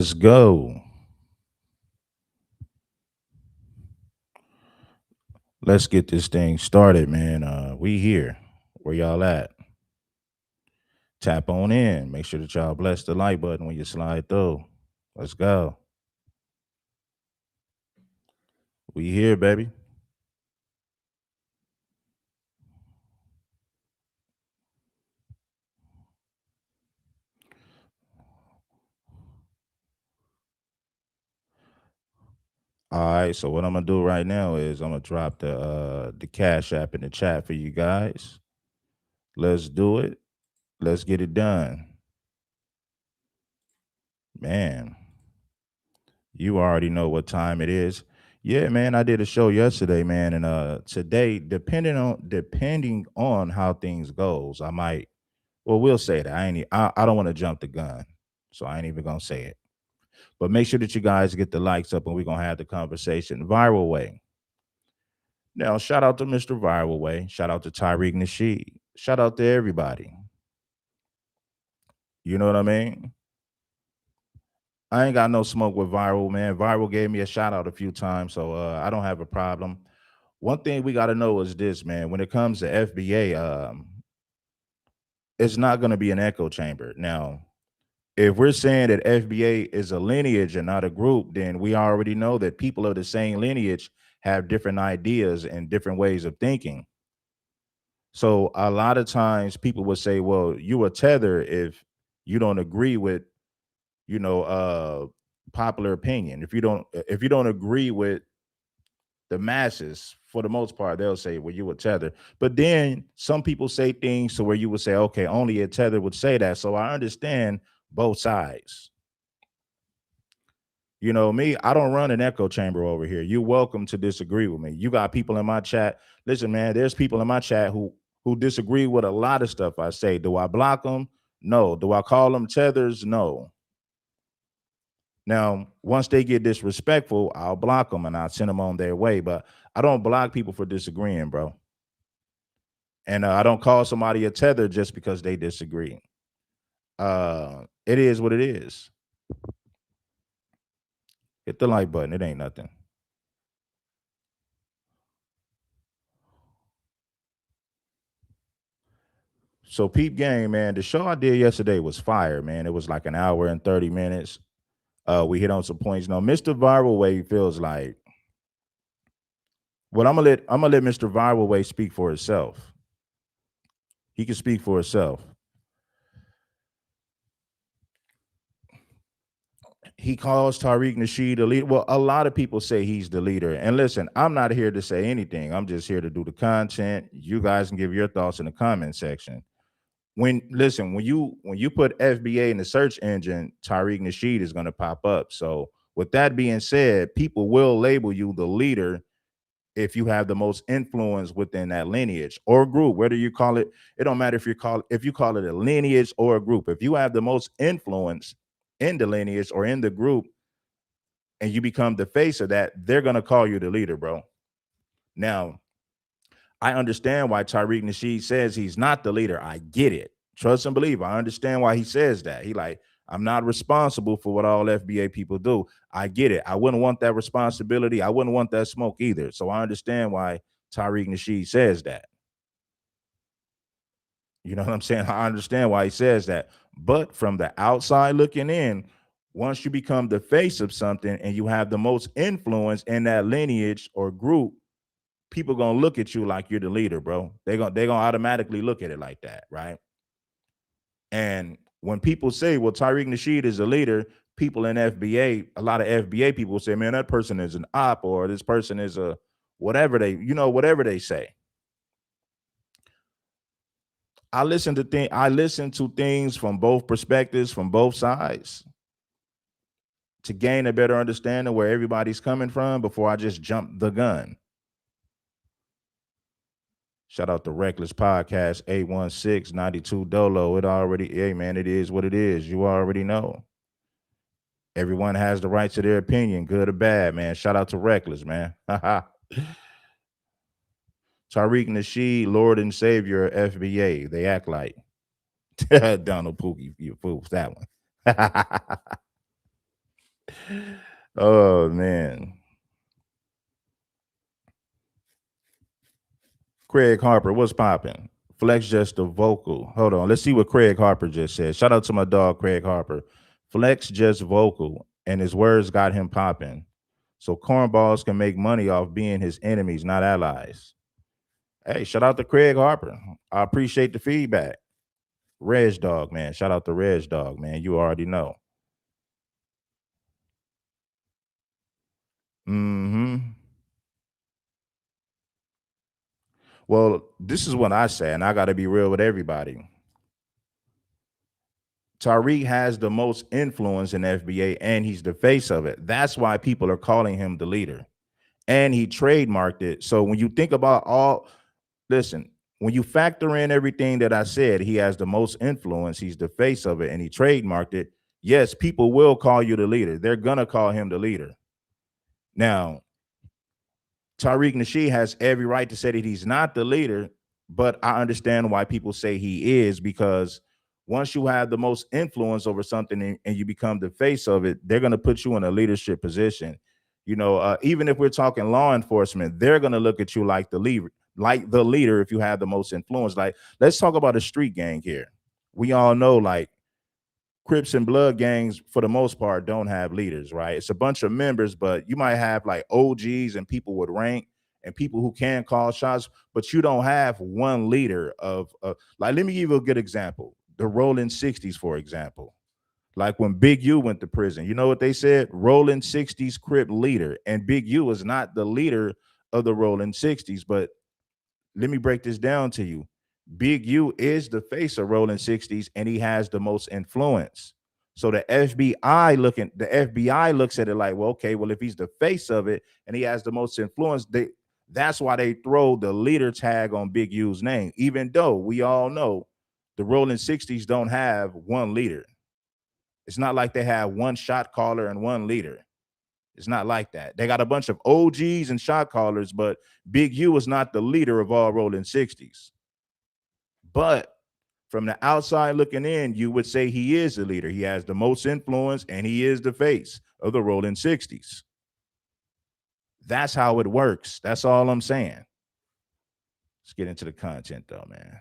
Let's go. Let's get this thing started, man. We here. Where y'all at? Tap on in. Make sure that y'all bless the like button when you slide through. Let's go. We here, baby. All right. So what I'm gonna do right now is I'm gonna drop the Cash App in the chat for you guys. Let's do it. Let's get it done. Man, you already know what time it is. Yeah, man, I did a show yesterday, man, and today, depending on how things goes, I might. Well, we'll say that. I don't want to jump the gun, so I ain't even gonna say it. But make sure that you guys get the likes up, and we're gonna have the conversation viral way. Now, shout out to Mr. Viral Way. Shout out to Tariq Nasheed. Shout out to everybody. You know what I mean? I ain't got no smoke with Viral, man. Viral gave me a shout out a few times, so I don't have a problem. One thing we got to know is this, man. When it comes to FBA, it's not going to be an echo chamber. Now, if we're saying that FBA is a lineage and not a group, then we already know that people of the same lineage have different ideas and different ways of thinking. So a lot of times people would say, well, you a tether if you don't agree with, you know, popular opinion. If you don't agree with the masses, for the most part, they'll say, well, you a tether. But then some people say things to where you would say, okay, only a tether would say that. So I understand both sides. You know, me, I don't run an echo chamber over here. You're welcome to disagree with me. You got people in my chat. Listen, man, there's people in my chat who disagree with a lot of stuff I say. Do I block them? No. Do I call them tethers? No. Now, once they get disrespectful, I'll block them and I'll send them on their way. But I don't block people for disagreeing, bro. And I don't call somebody a tether just because they disagree. It is what it is. Hit the like button. It ain't nothing. So peep game, man. The show I did yesterday was fire, man. It was like an hour and 30 minutes. We hit on some points. Now, Mr. Viral Way feels like well, I'm gonna let Mr. Viral Way speak for himself. He can speak for himself. He calls Tariq Nasheed a leader. Well, a lot of people say he's the leader. And listen, I'm not here to say anything. I'm just here to do the content. You guys can give your thoughts in the comment section. When you put FBA in the search engine, Tariq Nasheed is going to pop up. So with that being said, people will label you the leader if you have the most influence within that lineage or group. Whether you call it, it don't matter if you call it a lineage or a group. If you have the most influence in the lineage or in the group, and you become the face of that, they're gonna call you the leader, bro. Now, I understand why Tariq Nasheed says he's not the leader. I get it. Trust and believe. I understand why he says that. He like, I'm not responsible for what all FBA people do. I get it. I wouldn't want that responsibility. I wouldn't want that smoke either. So I understand why Tariq Nasheed says that. You know what I'm saying? I understand why he says that. But from the outside looking in, once you become the face of something and you have the most influence in that lineage or group, people gonna look at you like you're the leader, bro. They gonna automatically look at it like that, right? And when people say, "Well, Tariq Nasheed is a leader," people in FBA, a lot of FBA people say, "Man, that person is an op," or "This person is a whatever whatever they say." I listen to things from both perspectives, from both sides, to gain a better understanding where everybody's coming from before I just jump the gun. Shout out to Reckless Podcast 81692 Dolo. Hey man, it is what it is. You already know. Everyone has the right to their opinion, good or bad, man. Shout out to Reckless, man. Tariq Nasheed, Lord and Savior of FBA. They act like Donald Pookie, you fools that one. Oh man. Craig Harper, what's popping? Flex just a vocal. Hold on. Let's see what Craig Harper just said. Shout out to my dog, Craig Harper. Flex just vocal, and his words got him popping. So cornballs can make money off being his enemies, not allies. Hey, shout out to Craig Harper. I appreciate the feedback. Reg Dog, man. Shout out to Reg Dog, man. You already know. Hmm. Well, this is what I say, and I got to be real with everybody. Tariq has the most influence in FBA, and he's the face of it. That's why people are calling him the leader. And he trademarked it. So when you think about listen, when you factor in everything that I said, he has the most influence, he's the face of it, and he trademarked it. Yes, people will call you the leader. They're gonna call him the leader. Now, Tariq Nasheed has every right to say that he's not the leader, but I understand why people say he is, because once you have the most influence over something and you become the face of it, they're going to put you in a leadership position. Even if we're talking law enforcement, they're going to look at you like the leader if you have the most influence. Like, let's talk about a street gang here. We all know, like, Crips and blood gangs, for the most part, don't have leaders, right? It's a bunch of members, but you might have like OGs and people with rank and people who can call shots, but you don't have one leader like, let me give you a good example. The Rolling 60s, for example. Like when Big U went to prison, you know what they said? Rolling 60s Crip leader. And Big U is not the leader of the Rolling 60s, but let me break this down to you. Big U is the face of Rolling 60s, and he has the most influence. So the FBI looks at it like, well, okay, well, if he's the face of it and he has the most influence, that's why they throw the leader tag on Big U's name, even though we all know the Rolling 60s don't have one leader. It's not like they have one shot caller and one leader. It's not like that. They got a bunch of OGs and shot callers, but Big U is not the leader of all Rolling 60s. But from the outside looking in, you would say he is the leader. He has the most influence and he is the face of the Rolling 60s. That's how it works. That's all I'm saying. Let's get into the content though, man.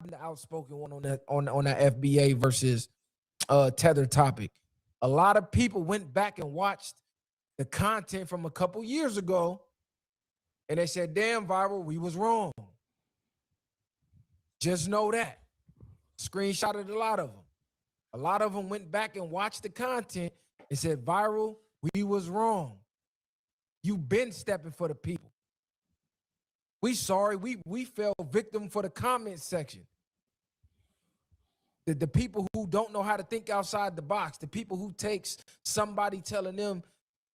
The outspoken one on that FBA versus tether topic. A lot of people went back and watched the content from a couple years ago, and they said, "Damn, viral, we was wrong." Just know that. Screenshotted a lot of them. A lot of them went back and watched the content and said, "Viral, we was wrong. You been stepping for the people. We sorry, we fell victim for the comment section. The people who don't know how to think outside the box, the people who takes somebody telling them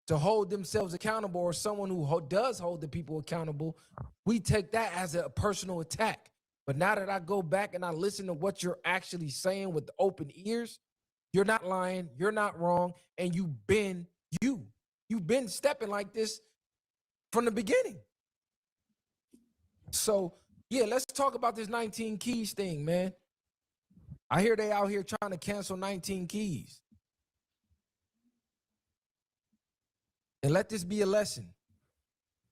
to hold themselves accountable, or someone who does hold the people accountable, we take that as a personal attack. But now that I go back and I listen to what you're actually saying with open ears, you're not lying, you're not wrong, and you've been stepping like this from the beginning. So yeah, let's talk about this 19 keys thing, man. I hear they out here trying to cancel 19 keys. And let this be a lesson.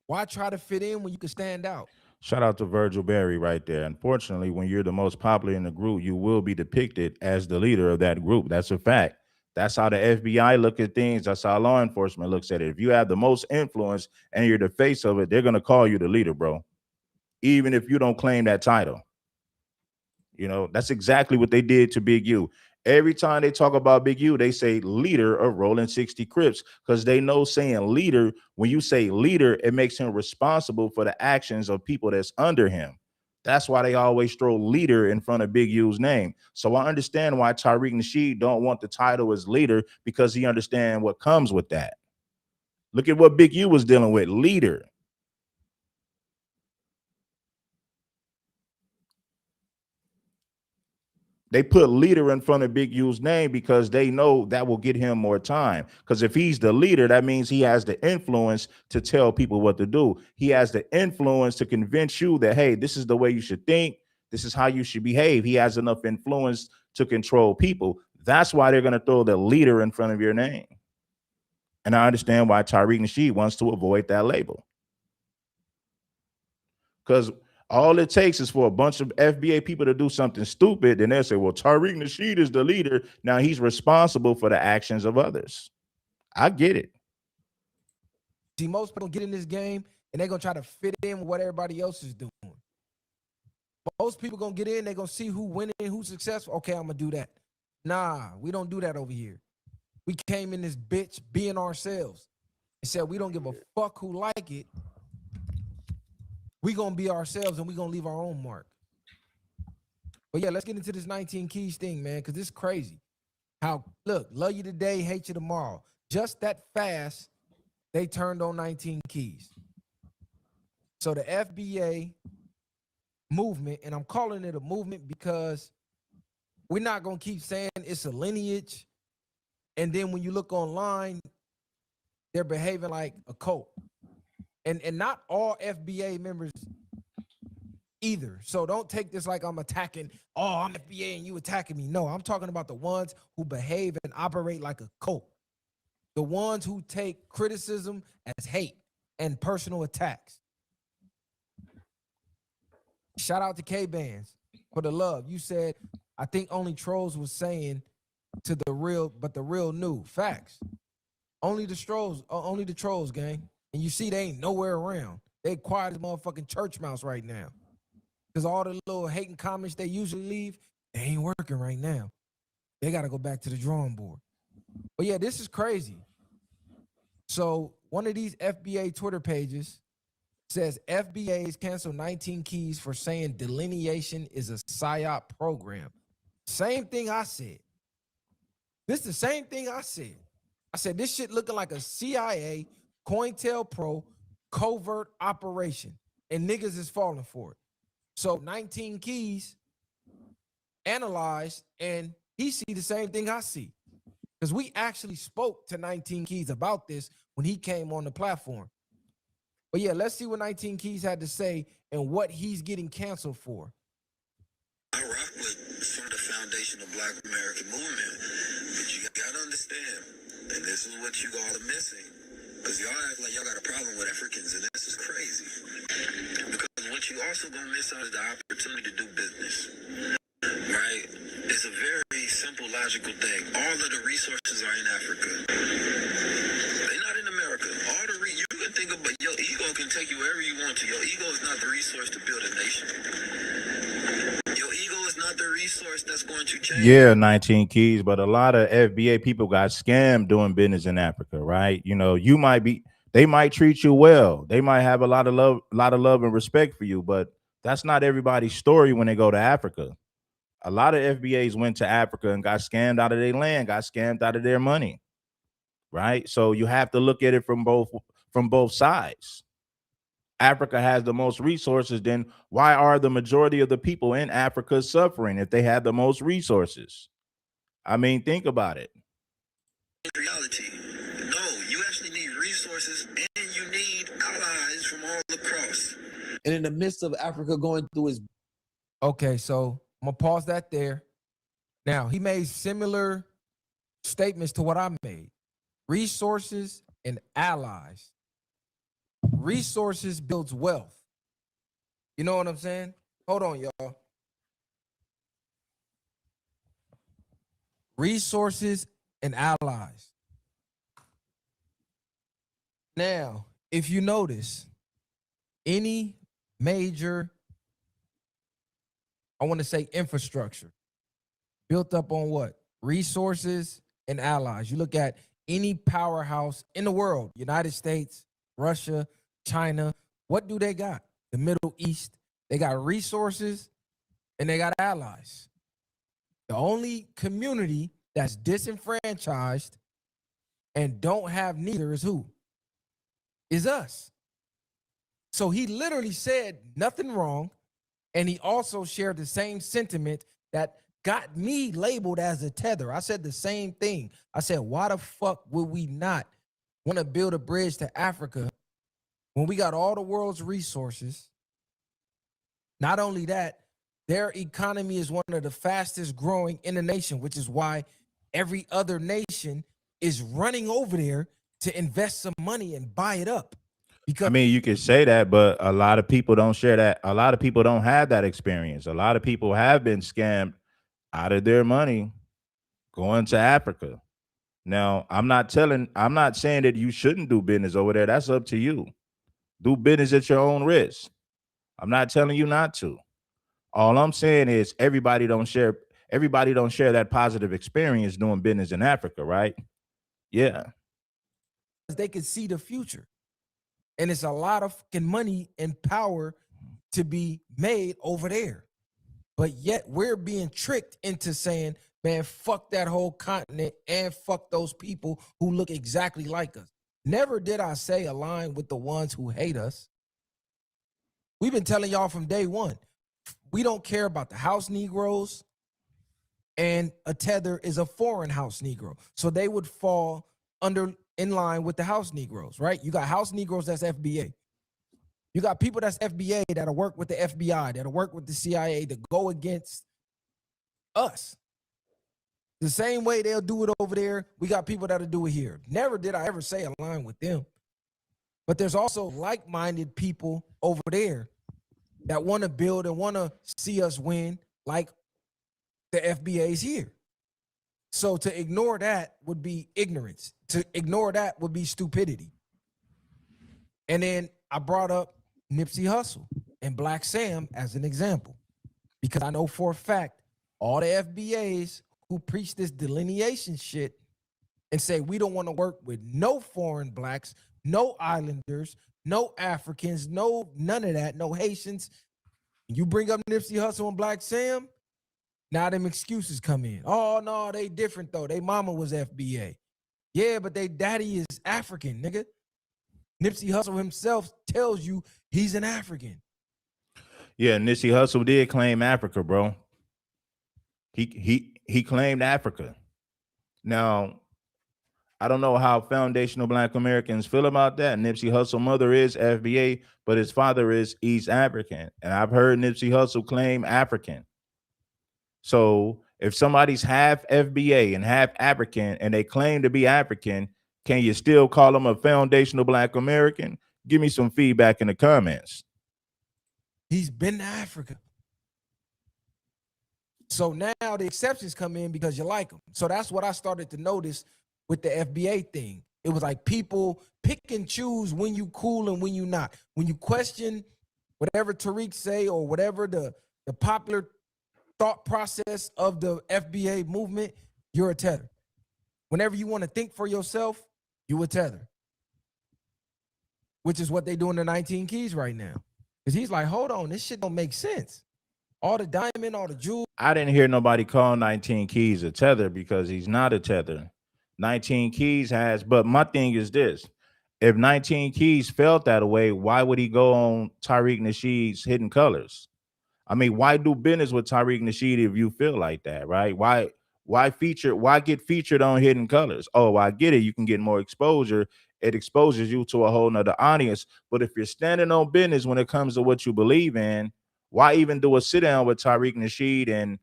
Why try to fit in when you can stand out? Shout out to Virgil Berry right there. Unfortunately, when you're the most popular in the group, you will be depicted as the leader of that group. That's a fact. That's how the FBI look at things. That's how law enforcement looks at it. If you have the most influence and you're the face of it, they're going to call you the leader, bro. Even if you don't claim that title. That's exactly what they did to Big U. Every time they talk about Big U, they say leader of Rolling 60 Crips, because they know saying leader, when you say leader, it makes him responsible for the actions of people that's under him. That's why they always throw leader in front of Big U's name. So I understand why Tariq Nasheed don't want the title as leader, because he understands what comes with that. Look at what Big U was dealing with, leader. They put leader in front of Big U's name because they know that will get him more time. Because if he's the leader, that means he has the influence to tell people what to do. He has the influence to convince you that, hey, this is the way you should think. This is how you should behave. He has enough influence to control people. That's why they're going to throw the leader in front of your name. And I understand why Tariq Nasheed wants to avoid that label. Because all it takes is for a bunch of FBA people to do something stupid, then they'll say, well, Tariq Nasheed is the leader. Now he's responsible for the actions of others. I get it. See, most people get in this game and they're gonna try to fit in with what everybody else is doing. Most people gonna get in, they're gonna see who winning, who's successful. Okay, I'm gonna do that. Nah, we don't do that over here. We came in this bitch being ourselves and said we don't give a fuck who like it. We gonna be ourselves and we gonna leave our own mark. But yeah, let's get into this 19 Keys thing, man, because this is crazy. How, look, love you today, hate you tomorrow. Just that fast, they turned on 19 Keys. So the FBA movement, and I'm calling it a movement because we're not going to keep saying it's a lineage. And then when you look online, they're behaving like a cult. And not all FBA members either. So don't take this like I'm attacking, oh, I'm FBA and you attacking me. No, I'm talking about the ones who behave and operate like a cult. The ones who take criticism as hate and personal attacks. Shout out to K-Bands for the love. You said, I think only trolls was saying to the real, but the real knew. Facts. Only the trolls, gang. And you see they ain't nowhere around. They quiet as motherfucking church mouse right now. Because all the little hating comments they usually leave, they ain't working right now. They got to go back to the drawing board. But yeah, this is crazy. So one of these FBA Twitter pages says FBA's canceled 19 Keys for saying delineation is a PSYOP program. Same thing I said. This is the same thing I said. I said this shit looking like a CIA, COINTELPRO covert operation, and niggas is falling for it. So 19 Keys analyzed, and he see the same thing I see. Because we actually spoke to 19 Keys about this when he came on the platform. But yeah, let's see what 19 Keys had to say and what he's getting canceled for. I rock with some of the foundation of Black American movement, but you gotta understand, and this is what you all are missing, because y'all act like y'all got a problem with Africans, and this is crazy. Because what you also gonna miss out is the opportunity to do business, right? It's a very simple, logical thing. All of the resources are in Africa. They're not in America. You can think about your ego can take you wherever you want to. Your ego is not the resource to build a nation. Your ego is not the resource that's going to change. Yeah, 19 Keys, but a lot of FBA people got scammed doing business in Africa, right? You know, they might treat you well. They might have a lot of love and respect for you, but that's not everybody's story when they go to Africa. A lot of FBAs went to Africa and got scammed out of their land, got scammed out of their money, right? So you have to look at it from both sides. Africa has the most resources, then why are the majority of the people in Africa suffering if they have the most resources? I mean, think about it. Reality. No, you actually need resources and you need allies from all across. And in the midst of Africa going through its... Okay, so I'm going to pause that there. Now, he made similar statements to what I made. Resources and allies. Resources builds wealth. You know what I'm saying? Hold on, y'all. Resources and allies. Now, if you notice, any major, I want to say infrastructure, built up on what? Resources and allies. You look at any powerhouse in the world, United States, Russia, China, what do they got? The Middle East. They got resources and they got allies. The only community that's disenfranchised and don't have neither is who? Is us. So he literally said nothing wrong, and he also shared the same sentiment that got me labeled as a tether. I said the same thing. I said, why the fuck would we not want to build a bridge to Africa when we got all the world's resources? Not only that, their economy is one of the fastest growing in the nation, which is why every other nation is running over there to invest some money and buy it up. Because I mean, you could say that, but a lot of people don't share that. A lot of people don't have that experience. A lot of people have been scammed out of their money going to Africa. Now, I'm not saying that you shouldn't do business over there. That's up to you. Do business at your own risk. I'm not telling you not to. All I'm saying is everybody don't share that positive experience doing business in Africa, right? Yeah. they can see the future. And it's a lot of fucking money and power to be made over there. But yet we're being tricked into saying, man, fuck that whole continent and fuck those people who look exactly like us. Never did I say align with the ones who hate us. We've been telling y'all from day one, we don't care about the house Negroes, and a tether is a foreign house Negro. So they would fall in line with the house Negroes, right? You got house Negroes that's FBA. You got people that's FBA that'll work with the FBI, that'll work with the CIA to go against us. The same way they'll do it over there, we got people that'll do it here. Never did I ever say align with them. But there's also like-minded people over there that want to build and want to see us win like the FBA's here. So to ignore that would be ignorance. To ignore that would be stupidity. And then I brought up Nipsey Hussle and Black Sam as an example, because I know for a fact all the FBAs who preach this delineation shit and say we don't want to work with no foreign blacks, no islanders, no Africans, none of that, no Haitians. You bring up Nipsey Hussle and Black Sam, now them excuses come in. Oh no, they different though. They mama was FBA. Yeah, but they daddy is African, nigga. Nipsey Hussle himself tells you he's an African. Yeah, Nipsey Hussle did claim Africa, bro. He claimed Africa. Now, I don't know how foundational Black Americans feel about that. Nipsey Hussle's mother is FBA, but his father is East African. And I've heard Nipsey Hussle claim African. So if somebody's half FBA and half African and they claim to be African, can you still call them a foundational Black American? Give me some feedback in the comments. He's been to Africa. So now the exceptions come in because you like them. So that's what I started to notice with the FBA thing. It was like people pick and choose when you cool and when you not. When you question whatever Tariq say or whatever the popular thought process of the FBA movement, you're a tether. Whenever you want to think for yourself, you a tether. Which is what they do in the 19 Keys right now. Because he's like, hold on, this shit don't make sense. All the diamond, all the jewels. I didn't hear nobody call 19 Keys a tether because he's not a tether. 19 Keys has, but my thing is this. If 19 Keys felt that way, why would he go on Tariq Nasheed's Hidden Colors? I mean, why do business with Tariq Nasheed if you feel like that, right? Why get featured on Hidden Colors? Oh, I get it. You can get more exposure. It exposes you to a whole nother audience. But if you're standing on business when it comes to what you believe in, why even do a sit down with Tariq Nasheed and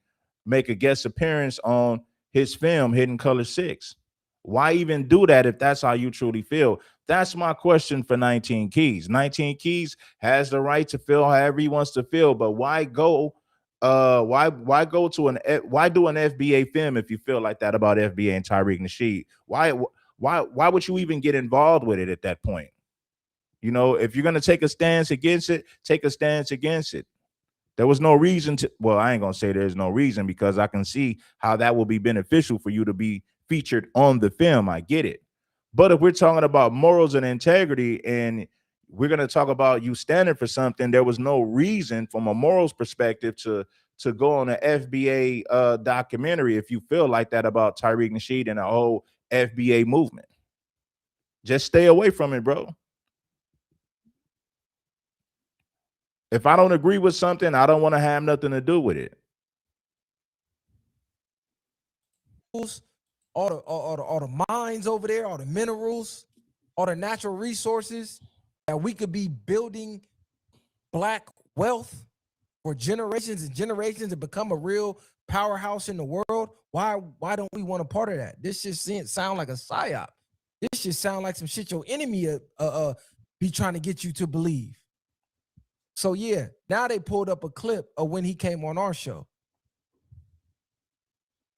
make a guest appearance on his film Hidden Color 6? Why even do that if that's how you truly feel? That's my question for 19 Keys. 19 Keys has the right to feel however he wants to feel, but why do an FBA film if you feel like that about FBA and Tariq Nasheed? Why would you even get involved with it at that point? You know, if you're gonna take a stance against it, take a stance against it. There was no reason to, well, I ain't gonna say there's no reason because I can see how that will be beneficial for you to be featured on the film. I get it. But if we're talking about morals and integrity and we're going to talk about you standing for something, there was no reason from a morals perspective to go on an FBA documentary if you feel like that about Tariq Nasheed and the whole FBA movement. Just stay away from it, bro. If I don't agree with something, I don't want to have nothing to do with it. All the mines over there, all the minerals, all the natural resources that we could be building Black wealth for generations and generations to become a real powerhouse in the world. Why don't we want a part of that? This just sound like a psyop. This shit sound like some shit your enemy be trying to get you to believe. So yeah, now they pulled up a clip of when he came on our show.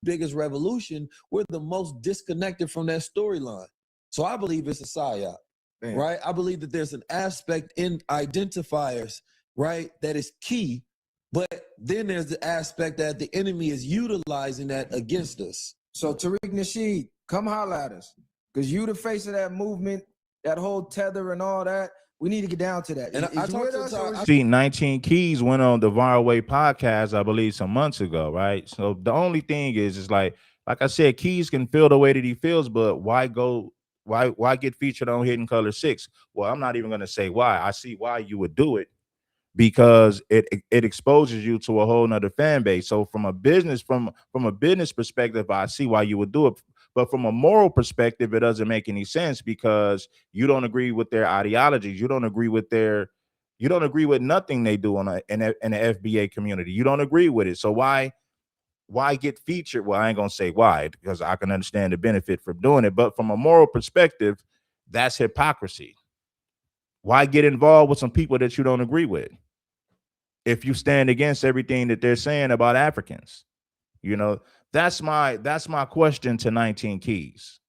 Biggest revolution, we're the most disconnected from that storyline. So I believe it's a psyop, right? I believe that there's an aspect in identifiers, right, that is key. But then there's the aspect that the enemy is utilizing that against us. So Tariq Nasheed, come holler at us. Because you the face of that movement, that whole tether and all that. We need to get down to that. And I Is you talked with to us, Tariq. or is- See, 19 Keys went on the Viral Way podcast, I believe, some months ago, right? So the only thing is like I said, Keys can feel the way that he feels, but why get featured on Hidden Color 6? Well, I'm not even gonna say why. I see why you would do it, because it exposes you to a whole nother fan base. So from a business perspective, I see why you would do it. But from a moral perspective, it doesn't make any sense, because you don't agree with their ideologies. You don't agree with nothing they do in the FBA community. You don't agree with it. So why get featured? Well, I ain't gonna say why, because I can understand the benefit from doing it. But from a moral perspective, that's hypocrisy. Why get involved with some people that you don't agree with if you stand against everything that they're saying about Africans? You know, that's my question to 19 Keys.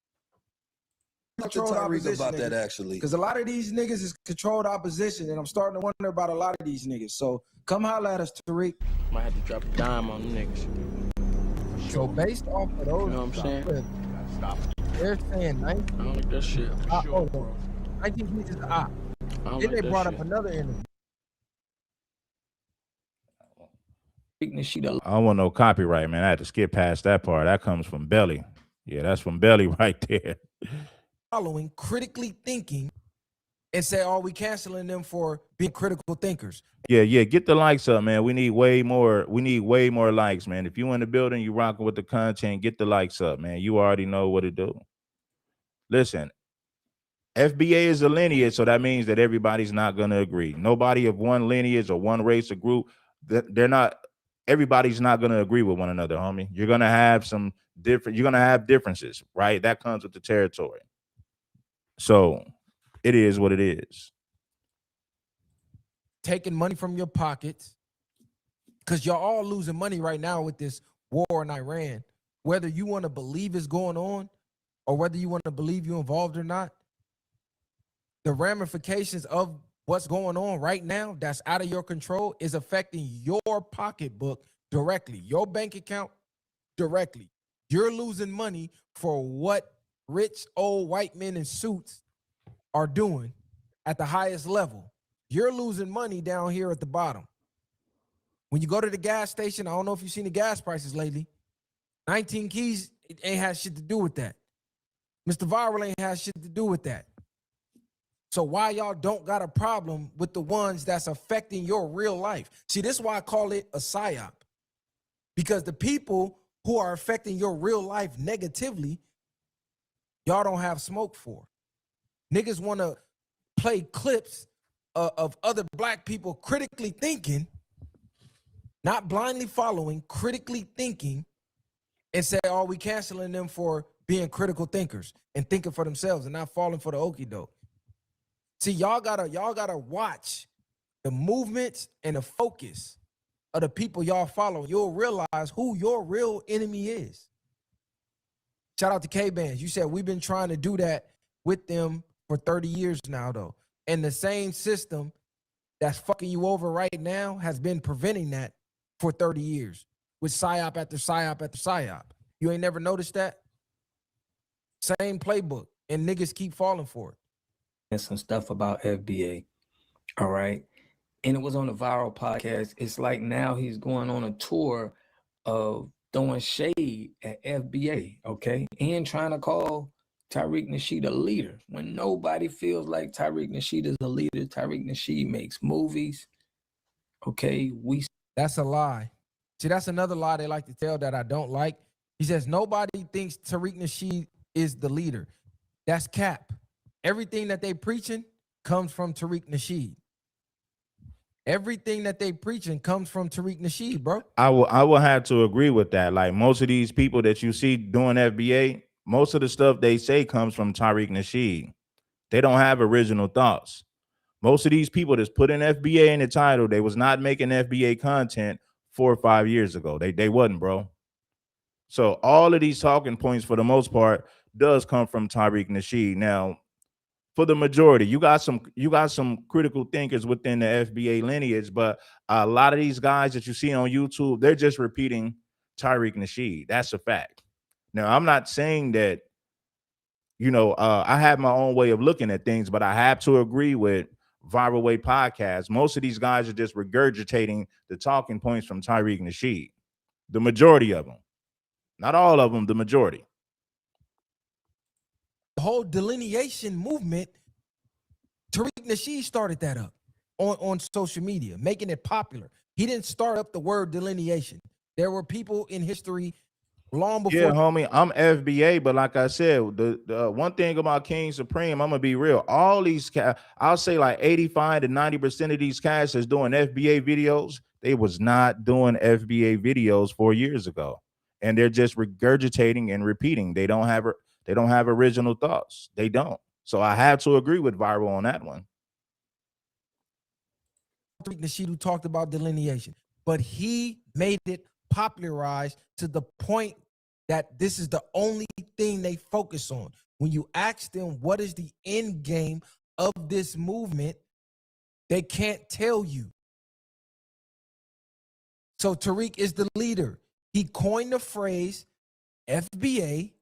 I talked to Controlled Tariq opposition, about that niggas. actually. Because a lot of these niggas is controlled opposition, and I'm starting to wonder about a lot of these niggas. So come holler at us, Tariq. Might have to drop a dime on the niggas. So based off of those, You know what I'm saying? clips, they're saying 19, I don't like that shit. 19 Keys is a op. I don't Then like they that brought shit. up another interview. She the I don't want no copyright, man. I had to skip past that part. That comes from Belly. Yeah, that's from Belly right there. Following, critically thinking, and say, "Oh, we canceling them for being critical thinkers." Yeah, get the likes up, man. We need way more likes, man. If you in the building, you rocking with the content, get the likes up, man. You already know what to do. Listen, FBA is a lineage, so that means that everybody's not going to agree. Nobody of one lineage or one race or group, everybody's not going to agree with one another, homie. You're going to have differences, right? That comes with the territory. So it is what it is. Taking money from your pockets, because y'all all losing money right now with this war in Iran. Whether you want to believe it's going on or whether you want to believe you're involved or not, the ramifications of what's going on right now that's out of your control is affecting your pocketbook directly, your bank account directly. You're losing money for what rich old white men in suits are doing at the highest level. You're losing money down here at the bottom. When you go to the gas station, I don't know if you've seen the gas prices lately. 19 Keys ain't had shit to do with that. Mr. Viral ain't had shit to do with that. So why y'all don't got a problem with the ones that's affecting your real life? See, this is why I call it a psyop. Because the people who are affecting your real life negatively, y'all don't have smoke for. Niggas want to play clips of other black people critically thinking, not blindly following, critically thinking, and say, "Oh, we canceling them for being critical thinkers and thinking for themselves and not falling for the okie doke." See, y'all gotta watch the movements and the focus of the people y'all follow. You'll realize who your real enemy is. Shout out to K-Bands. You said we've been trying to do that with them for 30 years now, though. And the same system that's fucking you over right now has been preventing that for 30 years with psyop after psyop after psyop. You ain't never noticed that? Same playbook, and niggas keep falling for it. and some stuff about FBA. All right. And it was on the Viral podcast. It's like now he's going on a tour of throwing shade at FBA, okay? And trying to call Tariq Nasheed a leader when nobody feels like Tariq Nasheed is a leader. Tariq Nasheed makes movies. Okay, That's a lie. See, that's another lie they like to tell that I don't like. He says nobody thinks Tariq Nasheed is the leader. That's cap. Everything that they preaching comes from Tariq Nasheed. Everything that they preaching comes from Tariq Nasheed, bro. I will have to agree with that. Like most of these people that you see doing FBA, most of the stuff they say comes from Tariq Nasheed. They don't have original thoughts. Most of these people that's put in FBA in the title, they was not making FBA content 4 or 5 years ago. They wasn't, bro. So all of these talking points, for the most part, does come from Tariq Nasheed. Now, for the majority, you got some critical thinkers within the FBA lineage, but a lot of these guys that you see on YouTube, they're just repeating Tariq Nasheed. That's a fact. Now, I'm not saying that, I have my own way of looking at things, but I have to agree with Viral Way Podcast. Most of these guys are just regurgitating the talking points from Tariq Nasheed. The majority of them. Not all of them, the majority. The whole delineation movement, Tariq Nasheed started that up on social media, making it popular. He didn't start up the word delineation. There were people in history long before. Yeah, homie, I'm FBA, but like I said, the one thing about King Supreme, I'm gonna be real. All these I'll say like 85 to 90% of these cats is doing FBA videos. They was not doing FBA videos 4 years ago, and they're just regurgitating and repeating. They don't have original thoughts. They don't. So I have to agree with Viral on that one. Tariq Nasheed who talked about delineation, but he made it popularized to the point that this is the only thing they focus on. When you ask them what is the end game of this movement, they can't tell you. So Tariq is the leader. He coined the phrase FBA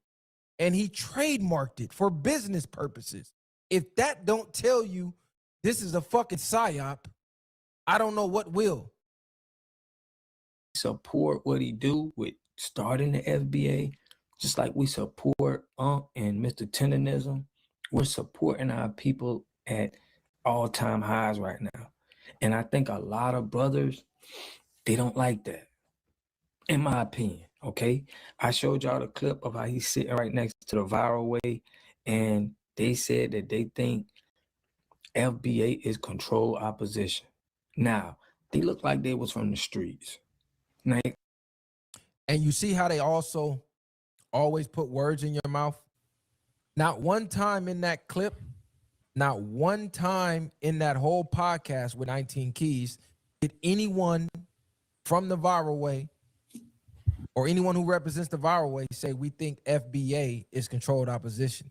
and he trademarked it for business purposes. If that don't tell you this is a fucking psyop, I don't know what will. Support what he do with starting the FBA, just like we support and Mr. Tenderism. We're supporting our people at all-time highs right now. And I think a lot of brothers, they don't like that, in my opinion, okay? I showed y'all the clip of how he's sitting right next to the Viral Way, and they said that they think FBA is controlled opposition. Now, they look like they was from the streets. Now, and you see how they also always put words in your mouth? Not one time in that clip, not one time in that whole podcast with 19 Keys did anyone from the Viral Way or anyone who represents the Viral Way say we think FBA is controlled opposition.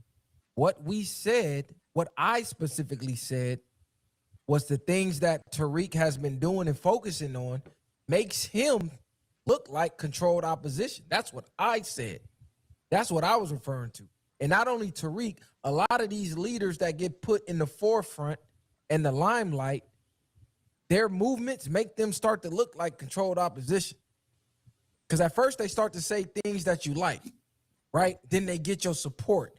What we said, what I specifically said, was the things that Tariq has been doing and focusing on makes him look like controlled opposition. That's what I said. That's what I was referring to. And not only Tariq, a lot of these leaders that get put in the forefront and the limelight, their movements make them start to look like controlled opposition. Because at first they start to say things that you like, right? Then they get your support.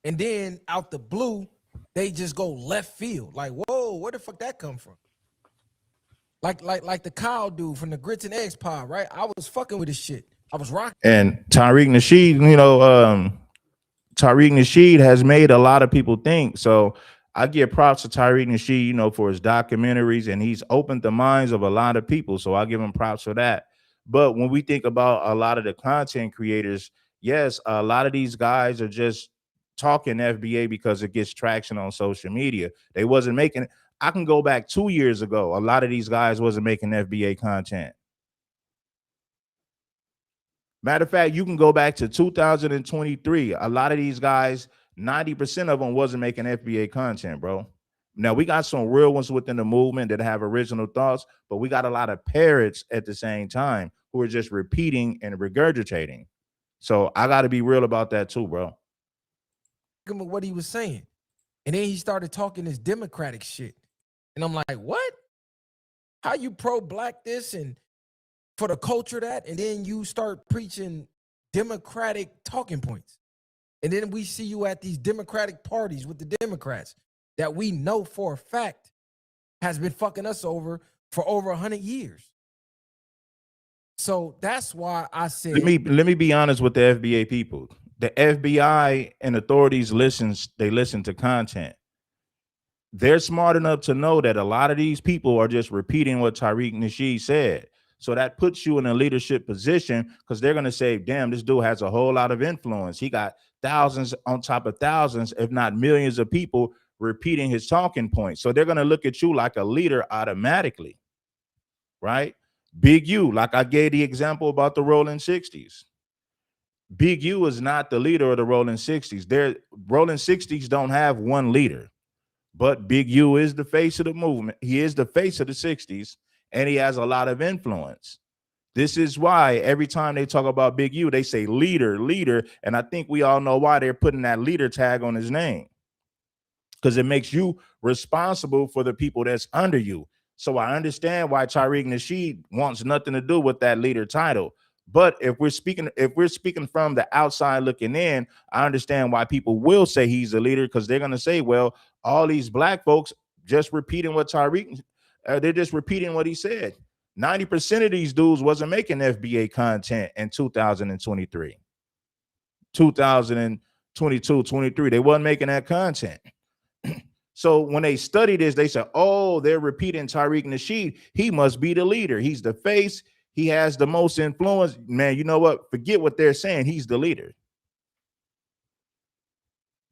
And then out the blue, they just go left field. Like, whoa, where the fuck that come from? Like the Kyle dude from the Grits and Eggs pod, right? I was fucking with this shit. I was rocking. And Tariq Nasheed, Tariq Nasheed has made a lot of people think. So I give props to Tariq Nasheed, for his documentaries, and he's opened the minds of a lot of people. So I give him props for that. But when we think about a lot of the content creators, yes, a lot of these guys are just talking FBA because it gets traction on social media. They wasn't making it. I can go back 2 years ago. A lot of these guys wasn't making FBA content. Matter of fact, you can go back to 2023. A lot of these guys, 90% of them wasn't making FBA content, bro. Now, we got some real ones within the movement that have original thoughts, but we got a lot of parrots at the same time who are just repeating and regurgitating. So I got to be real about that too, bro. What he was saying. And then he started talking this Democratic shit. And I'm like, what? How you pro-black this and for the culture that? And then you start preaching Democratic talking points. And then we see you at these Democratic parties with the Democrats that we know for a fact has been fucking us over for over 100 years. So that's why I said, let me be honest with the FBA people. The FBI and authorities listen to content. They're smart enough to know that a lot of these people are just repeating what Tariq Nasheed said. So that puts you in a leadership position because they're going to say, damn, this dude has a whole lot of influence. He got thousands on top of thousands, if not millions of people repeating his talking points. So they're going to look at you like a leader automatically, right? Big U, like I gave the example about the Rolling 60s. Big U is not the leader of the Rolling 60s. Their Rolling 60s don't have one leader, but Big U is the face of the movement. He is the face of the 60s, and he has a lot of influence. This is why every time they talk about Big U, they say leader, leader. And I think we all know why they're putting that leader tag on his name, because it makes you responsible for the people that's under you. So I understand why Tariq Nasheed wants nothing to do with that leader title. But if we're speaking from the outside looking in, I understand why people will say he's a leader, because they're going to say, well, all these black folks just repeating what Tariq, they're just repeating what he said. 90% of these dudes wasn't making FBA content in 2023, 2022, 23. They wasn't making that content. So when they study this, they say, oh, they're repeating Tariq Nasheed. He must be the leader. He's the face. He has the most influence. Man, you know what? Forget what they're saying. He's the leader.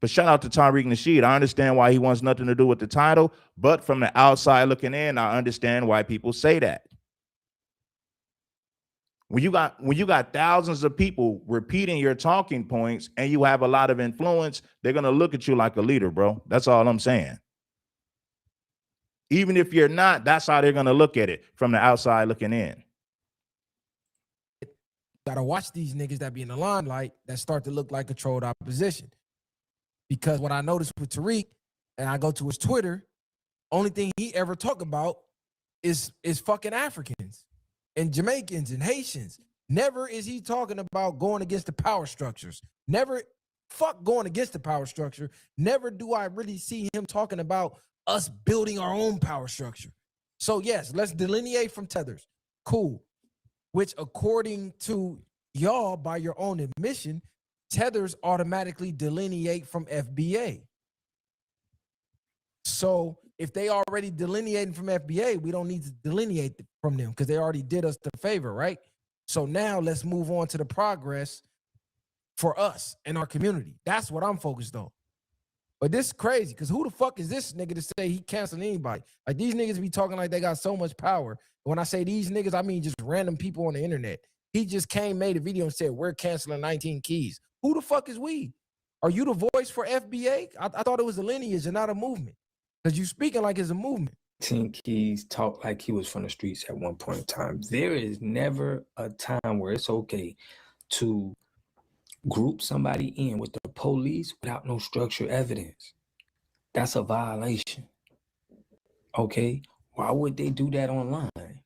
But shout out to Tariq Nasheed. I understand why he wants nothing to do with the title, but from the outside looking in, I understand why people say that. When you got thousands of people repeating your talking points and you have a lot of influence, they're going to look at you like a leader, bro. That's all I'm saying. Even if you're not, that's how they're going to look at it from the outside looking in. Gotta watch these niggas that be in the limelight that start to look like controlled opposition. Because what I noticed with Tariq, and I go to his Twitter, only thing he ever talk about is fucking Africans and Jamaicans and Haitians. Never is he talking about going against the power structures. Never, fuck going against the power structure. Never do I really see him talking about us building our own power structure. So yes, let's delineate from tethers. Cool. Which according to y'all, by your own admission, tethers automatically delineate from FBA. So if they already delineating from FBA, we don't need to delineate from them because they already did us the favor, right? So now let's move on to the progress for us and our community. That's what I'm focused on. But this is crazy because who the fuck is this nigga to say he canceling anybody? Like these niggas be talking like they got so much power. When I say these niggas, I mean just random people on the internet. He just made a video and said, we're canceling 19 Keys. Who the fuck is we? Are you the voice for FBA? I thought it was a lineage and not a movement. Because you speaking like it's a movement. 19 Keys talked like he was from the streets at one point in time. There is never a time where it's okay to group somebody in with the police without no structured evidence. That's a violation. Okay? Why would they do that online?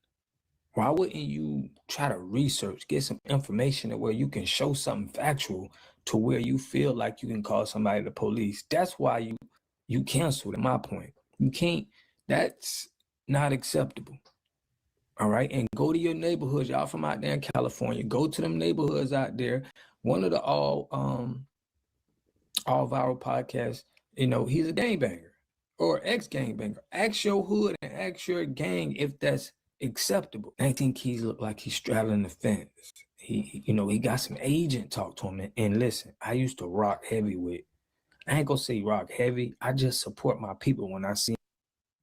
Why wouldn't you try to research, get some information to where you can show something factual to where you feel like you can call somebody the police? That's why you canceled, at my point. You can't, that's not acceptable. All right. And go to your neighborhoods. Y'all from out there in California. Go to them neighborhoods out there. One of the all viral podcasts, you know, he's a gangbanger or ex-gangbanger. Ask your hood and ask your gang if that's acceptable. 19 Keys look like he's straddling the fence. He got some agent talk to him. And listen, I used to rock heavy with, I ain't gonna say rock heavy. I just support my people when I see.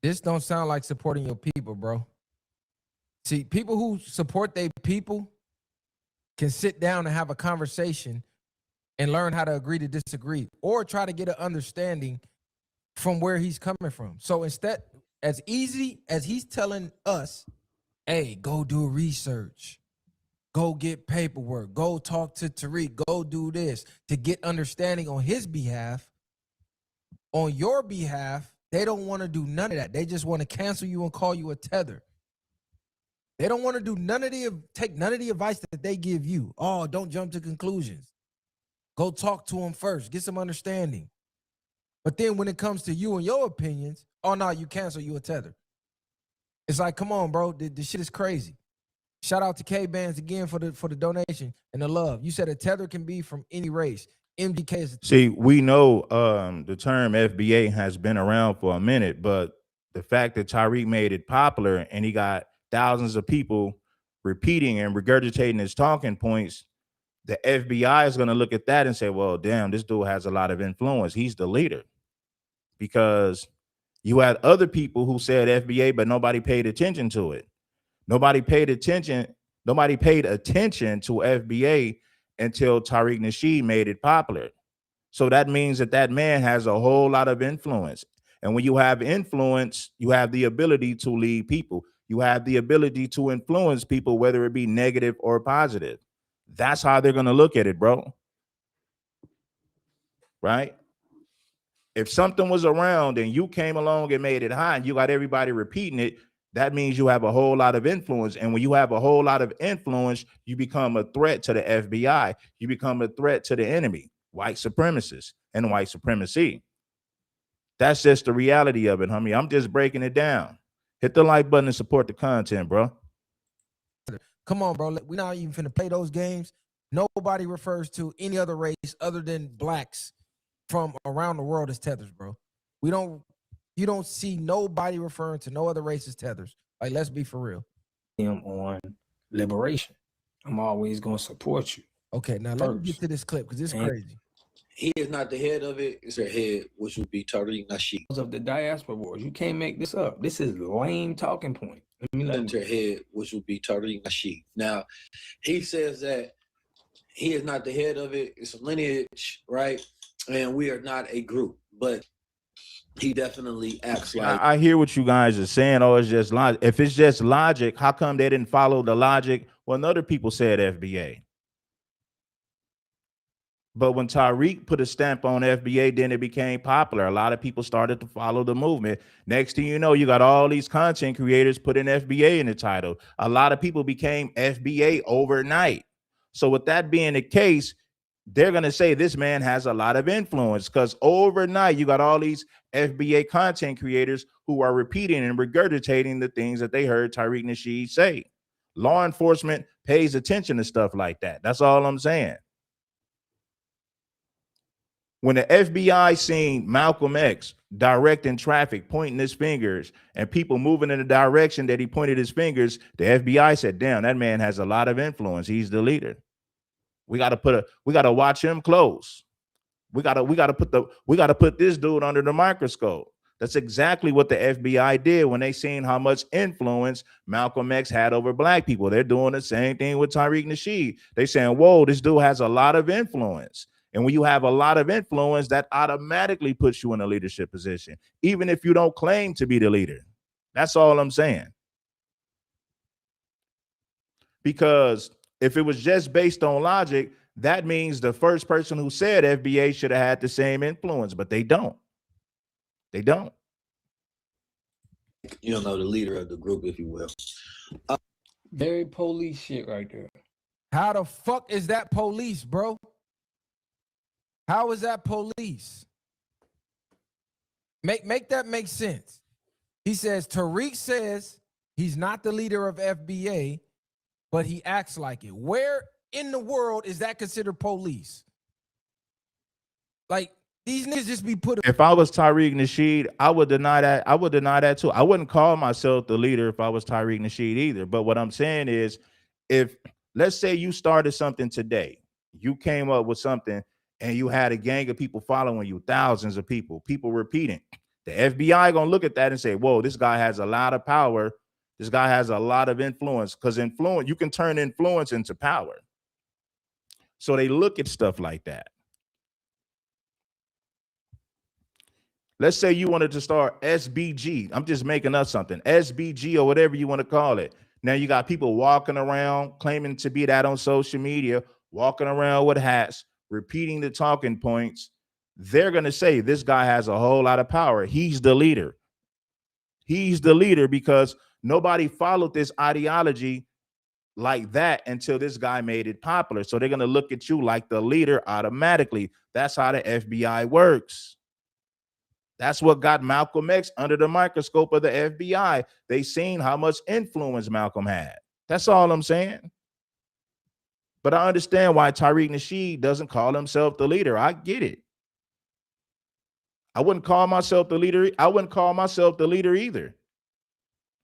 This don't sound like supporting your people, bro. See, people who support their people can sit down and have a conversation and learn how to agree to disagree or try to get an understanding from where he's coming from. So instead, as easy as he's telling us, hey, go do research, go get paperwork, go talk to Tariq, go do this to get understanding on his behalf, on your behalf, they don't want to do none of that. They just want to cancel you and call you a tether. They don't want to do take none of the advice that they give you. Oh, don't jump to conclusions. Go talk to them first. Get some understanding. But then when it comes to you and your opinions, oh, no, you cancel, you a tether. It's like, come on, bro. This shit is crazy. Shout out to K-Bands again for the donation and the love. You said a tether can be from any race. MDK is See, we know the term FBA has been around for a minute, but the fact that Tariq made it popular and he got thousands of people repeating and regurgitating his talking points, The FBI is going to look at that and say, well, damn, this dude has a lot of influence. He's the leader. Because you had other people who said FBA, but nobody paid attention to it. Nobody paid attention to FBA until Tariq Nasheed made it popular. So that means that man has a whole lot of influence. And when you have influence, you have the ability to lead people. You have the ability to influence people, whether it be negative or positive. That's how they're going to look at it, bro. Right? If something was around and you came along and made it hot and you got everybody repeating it, that means you have a whole lot of influence. And when you have a whole lot of influence, you become a threat to the FBI. You become a threat to the enemy, white supremacists and white supremacy. That's just the reality of it, homie. I'm just breaking it down. Hit the like button and support the content, bro. Come on, bro. We're not even finna play those games. Nobody refers to any other race other than blacks from around the world as tethers, bro. You don't see nobody referring to no other race as tethers. Like, let's be for real. Him on liberation. I'm always going to support you. Okay, now let me get to this clip because it's crazy. He is not the head of it. It's their head, which would be Tariq Nasheed. Of the diaspora wars, you can't make this up. This is lame talking point. Their head, which would be Tariq Nasheed. Now, he says that he is not the head of it. It's a lineage, right? And we are not a group, but he definitely acts like. I hear what you guys are saying. Oh, it's just logic. If it's just logic, how come they didn't follow the logic when other people said FBA? But when Tariq put a stamp on FBA, then it became popular. A lot of people started to follow the movement. Next thing you know, you got all these content creators putting FBA in the title. A lot of people became FBA overnight. So with that being the case, they're going to say this man has a lot of influence because overnight you got all these FBA content creators who are repeating and regurgitating the things that they heard Tariq Nasheed say. Law enforcement pays attention to stuff like that. That's all I'm saying. When the FBI seen Malcolm X directing traffic, pointing his fingers, and people moving in the direction that he pointed his fingers, the FBI said, damn, that man has a lot of influence. He's the leader. We got to watch him close. We got to put this dude under the microscope. That's exactly what the FBI did when they seen how much influence Malcolm X had over black people. They're doing the same thing with Tariq Nasheed. They saying, whoa, this dude has a lot of influence. And when you have a lot of influence, that automatically puts you in a leadership position, even if you don't claim to be the leader. That's all I'm saying. Because if it was just based on logic, that means the first person who said FBA should have had the same influence, but they don't. They don't. You don't know, the leader of the group, if you will. Very police shit right there. How the fuck is that police, bro? How is that police? Make that make sense. He says, Tariq says he's not the leader of FBA, but he acts like it. Where in the world is that considered police? Like, these niggas just be put. If I was Tariq Nasheed, I would deny that. I would deny that too. I wouldn't call myself the leader if I was Tariq Nasheed either. But what I'm saying is, if let's say you started something today, you came up with something and you had a gang of people following you, thousands of people repeating. The FBI gonna look at that and say, whoa, this guy has a lot of power. This guy has a lot of influence, because influence, you can turn influence into power. So they look at stuff like that. Let's say you wanted to start SBG. I'm just making up something. SBG or whatever you want to call it. Now you got people walking around claiming to be that on social media, walking around with hats, repeating the talking points. They're going to say this guy has a whole lot of power. He's the leader. He's the leader because nobody followed this ideology like that until this guy made it popular. So they're going to look at you like the leader automatically. That's how the FBI works. That's what got Malcolm X under the microscope of the FBI. They seen how much influence Malcolm had. That's all I'm saying. But I understand why Tariq Nasheed doesn't call himself the leader. I get it. I wouldn't call myself the leader. I wouldn't call myself the leader either.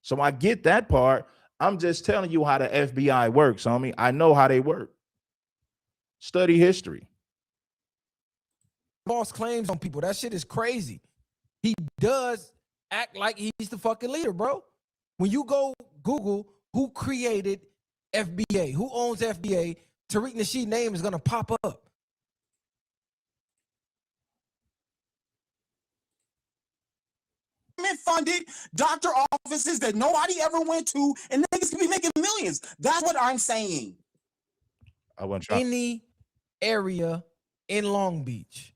So I get that part. I'm just telling you how the FBI works, homie. I know how they work. Study history. False claims on people. That shit is crazy. He does act like he's the fucking leader, bro. When you go Google who created FBA, who owns FBA, Tariq Nasheed name is gonna pop up. Funded doctor offices that nobody ever went to, and niggas could be making millions. That's what I'm saying. I want to try. Any area in Long Beach,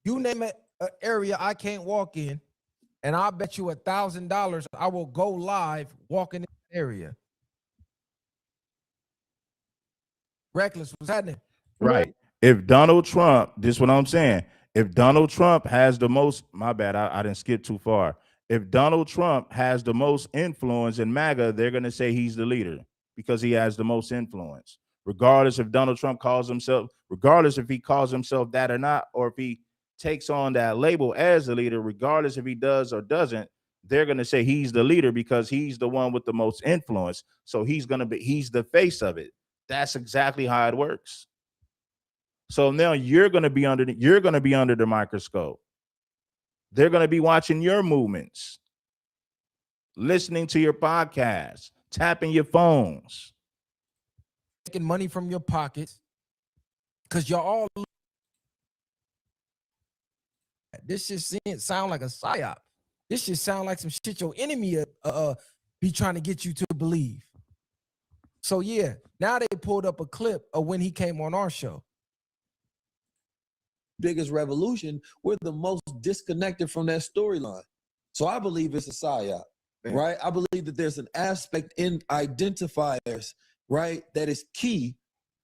you name it, an area I can't walk in, and I'll bet you $1,000 I will go live walking in the area. Reckless, what's happening? Right. If Donald Trump, this is what I'm saying. If Donald Trump has the most, my bad, I didn't skip too far. If Donald Trump has the most influence in MAGA, they're going to say he's the leader because he has the most influence. Regardless if Donald Trump calls himself, regardless if he calls himself that or not, or if he takes on that label as the leader, regardless if he does or doesn't, they're going to say he's the leader because he's the one with the most influence. So he's the face of it. That's exactly how it works. So now you're going to be under the microscope. They're going to be watching your movements, listening to your podcasts, tapping your phones, taking money from your pockets because you're all. This shit sound like a psyop. This shit sound like some shit your enemy be trying to get you to believe. So yeah, now they pulled up a clip of when he came on our show. Biggest revolution, we're the most disconnected from that storyline. So I believe it's a psyop, right? I believe that there's an aspect in identifiers, right, that is key,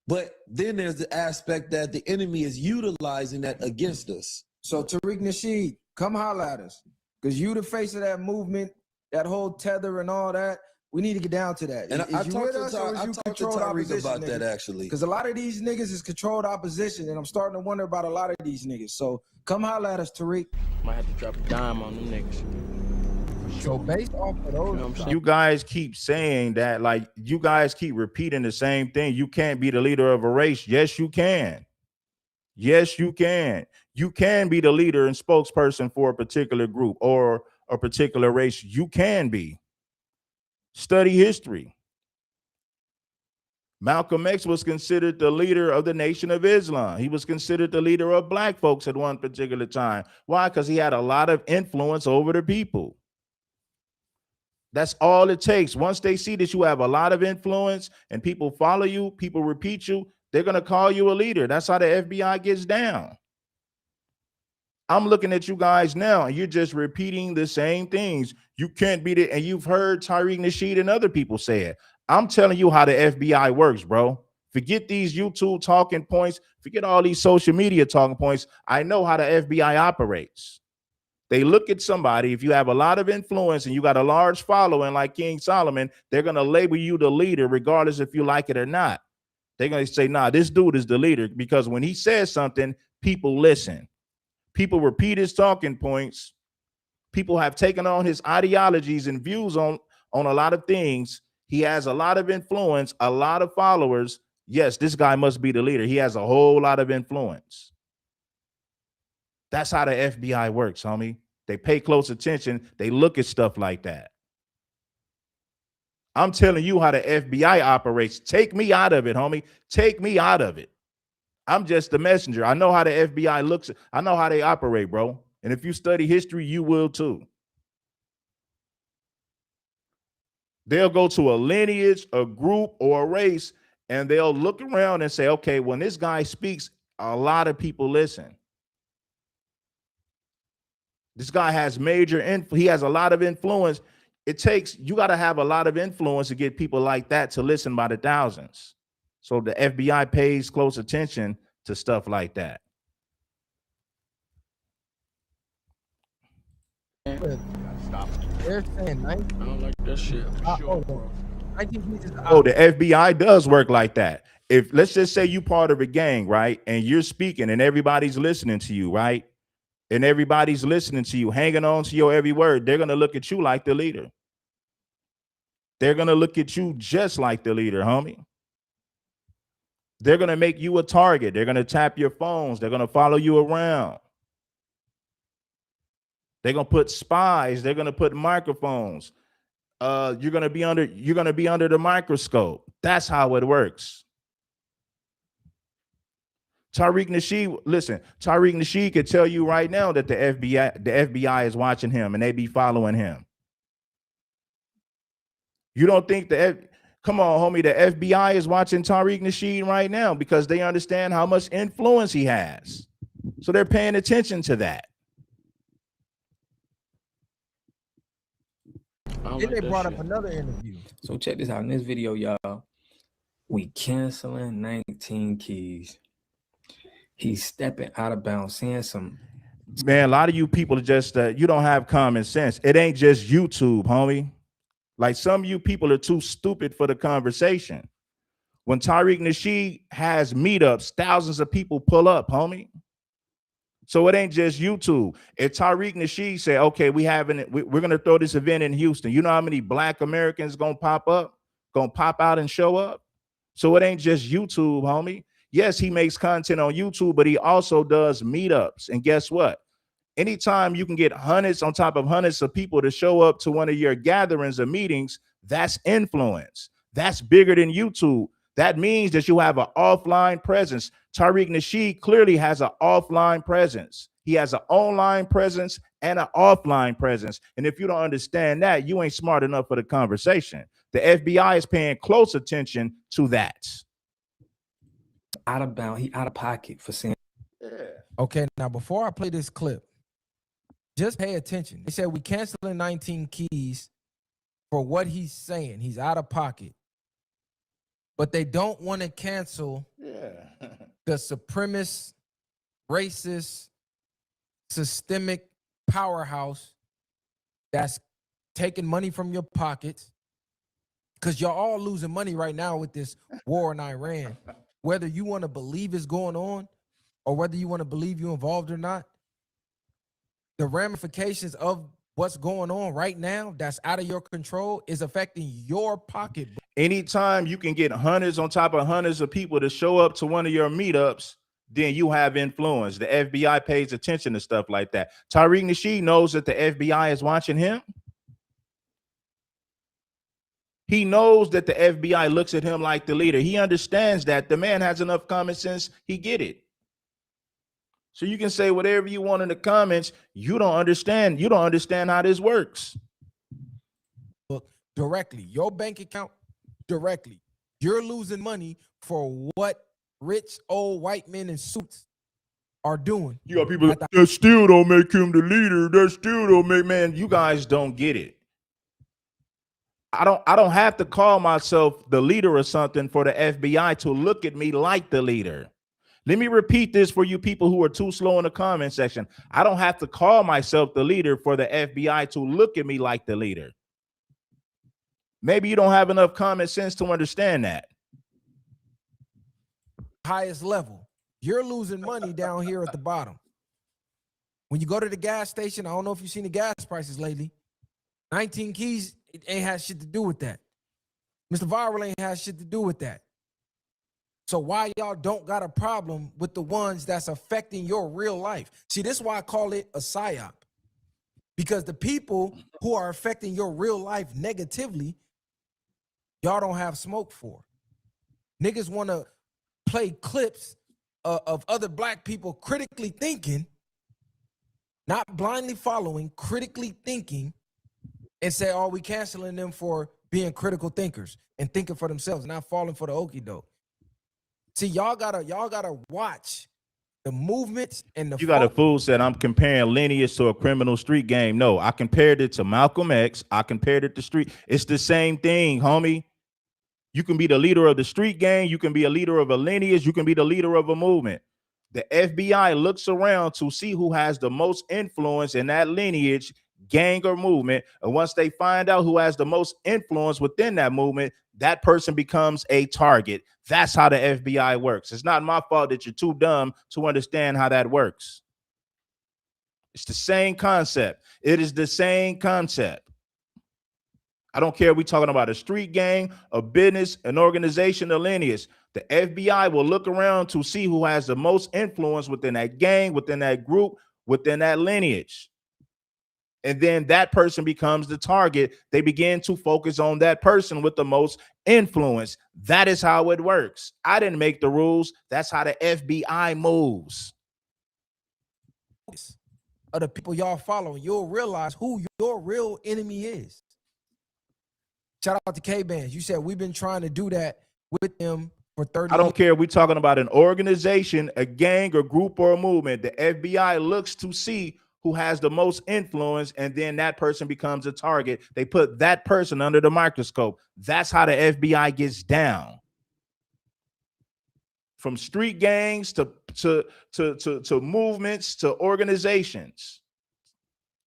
but then there's the aspect that the enemy is utilizing that against us. So Tariq Nasheed, come holler at us, because you the face of that movement, that whole tether and all that. We need to get down to that. And Is I you talked with to, us, or is you Tariq controlled opposition about that, niggas? actually. Because a lot of these niggas is controlled opposition, and I'm starting to wonder about a lot of these niggas. So come holler at us, Tariq. Might have to drop a dime on them niggas. So based off of those, you guys keep saying that, like, you guys keep repeating the same thing. You can't be the leader of a race. Yes, you can. Yes, you can. You can be the leader and spokesperson for a particular group or a particular race. You can be. Study history. Malcolm X was considered the leader of the Nation of Islam. He was considered the leader of black folks at one particular time. Why? Because he had a lot of influence over the people. That's all it takes. Once they see that you have a lot of influence and people follow you, people repeat you, they're going to call you a leader. That's how the FBI gets down. I'm looking at you guys now, and you're just repeating the same things. You can't beat it. And you've heard Tariq Nasheed and other people say it. I'm telling you how the FBI works, bro. Forget these YouTube talking points. Forget all these social media talking points. I know how the FBI operates. They look at somebody. If you have a lot of influence and you got a large following like King Solomon, they're going to label you the leader, regardless if you like it or not. They're going to say, nah, this dude is the leader, because when he says something, people listen. People repeat his talking points. People have taken on his ideologies and views on a lot of things. He has a lot of influence, a lot of followers. Yes, this guy must be the leader. He has a whole lot of influence. That's how the FBI works, homie. They pay close attention. They look at stuff like that. I'm telling you how the FBI operates. Take me out of it, homie. Take me out of it. I'm just the messenger. I know how the FBI looks. I know how they operate, bro. And if you study history, you will too. They'll go to a lineage, a group, or a race, and they'll look around and say, okay, when this guy speaks, a lot of people listen. This guy has he has a lot of influence. You got to have a lot of influence to get people like that to listen by the thousands. So the FBI pays close attention to stuff like that. Stop. they're saying I don't like that shit. Oh, the FBI does work like that. If let's just say you part of a gang, right? And you're speaking and everybody's listening to you, right? And everybody's listening to you, hanging on to your every word. They're going to look at you like the leader. They're going to look at you just like the leader, homie. They're going to make you a target. They're going to tap your phones. They're going to follow you around. They're going to put spies. They're going to put microphones. You're going to be under the microscope. That's how it works. Tariq Nasheed, listen, Tariq Nasheed could tell you right now that the FBI is watching him and they be following him. You don't think come on, homie, the FBI is watching Tariq Nasheed right now because they understand how much influence he has. So they're paying attention to that. Then they brought up another interview. So check this out. In this video, y'all, we canceling 19 Keys. He's stepping out of bounds, saying some. Man, a lot of you people are just, you don't have common sense. It ain't just YouTube, homie. Like some of you people are too stupid for the conversation. When Tariq Nasheed has meetups, thousands of people pull up, homie. So it ain't just YouTube. If Tariq Nasheed say, okay, we're going to throw this event in Houston, you know how many Black Americans going to pop out and show up? So it ain't just YouTube, homie. Yes, he makes content on YouTube, but he also does meetups. And guess what? Anytime you can get hundreds on top of hundreds of people to show up to one of your gatherings or meetings, that's influence. That's bigger than YouTube. That means that you have an offline presence. Tariq Nasheed clearly has an offline presence. He has an online presence and an offline presence. And if you don't understand that, you ain't smart enough for the conversation. The FBI is paying close attention to that. Out of bounds, he out of pocket for saying. Yeah. Okay, now before I play this clip, just pay attention. They said we canceling 19 Keys for what he's saying. He's out of pocket. But they don't want to cancel the supremacist, racist, systemic powerhouse that's taking money from your pockets, because you're all losing money right now with this war in Iran. Whether you want to believe it's going on or whether you want to believe you're involved or not, the ramifications of what's going on right now that's out of your control is affecting your pocket. Anytime you can get hundreds on top of hundreds of people to show up to one of your meetups, then you have influence. The FBI pays attention to stuff like that. Tariq Nasheed knows that the FBI is watching him. He knows that the FBI looks at him like the leader. He understands that. The man has enough common sense. He get it. So you can say whatever you want in the comments. You don't understand. You don't understand how this works. Look, directly, your bank account, directly. You're losing money for what rich old white men in suits are doing. You got people that still don't make him the leader. That still don't make, man, you guys don't get it. I don't have to call myself the leader or something for the FBI to look at me like the leader. Let me repeat this for you people who are too slow in the comment section. I don't have to call myself the leader for the FBI to look at me like the leader. Maybe you don't have enough common sense to understand that. Highest level. You're losing money down here at the bottom. When you go to the gas station, I don't know if you've seen the gas prices lately. 19 Keys, it ain't had shit to do with that. Mr. Viral ain't had shit to do with that. So why y'all don't got a problem with the ones that's affecting your real life? See, this is why I call it a psyop. Because the people who are affecting your real life negatively, y'all don't have smoke for. Niggas want to play clips of other black people critically thinking, not blindly following, critically thinking, and say, oh, we canceling them for being critical thinkers and thinking for themselves, not falling for the okie doke. See, y'all gotta watch the movements and the. You got a fool said I'm comparing lineage to a criminal street game. No, I compared it to Malcolm X. I compared it to street. It's the same thing, homie. You can be the leader of the street gang. You can be a leader of a lineage. You can be the leader of a movement. The FBI looks around to see who has the most influence in that lineage, gang, or movement. And once they find out who has the most influence within that movement, that person becomes a target. That's how the FBI works. It's not my fault that you're too dumb to understand how that works. It's the same concept. It is the same concept. I don't care if we're talking about a street gang, a business, an organization, a lineage. The FBI will look around to see who has the most influence within that gang, within that group, within that lineage. And then that person becomes the target. They begin to focus on that person with the most influence. That is how it works. I didn't make the rules. That's how the FBI moves. Of the people y'all follow, you'll realize who your real enemy is. Shout out to K-Bands. You said we've been trying to do that with them for 30 I don't years. care if we're talking about an organization, a gang, a group, or a movement. The FBI looks to see who has the most influence, and then that person becomes a target. They put that person under the microscope. That's how the FBI gets down. From street gangs to movements to organizations.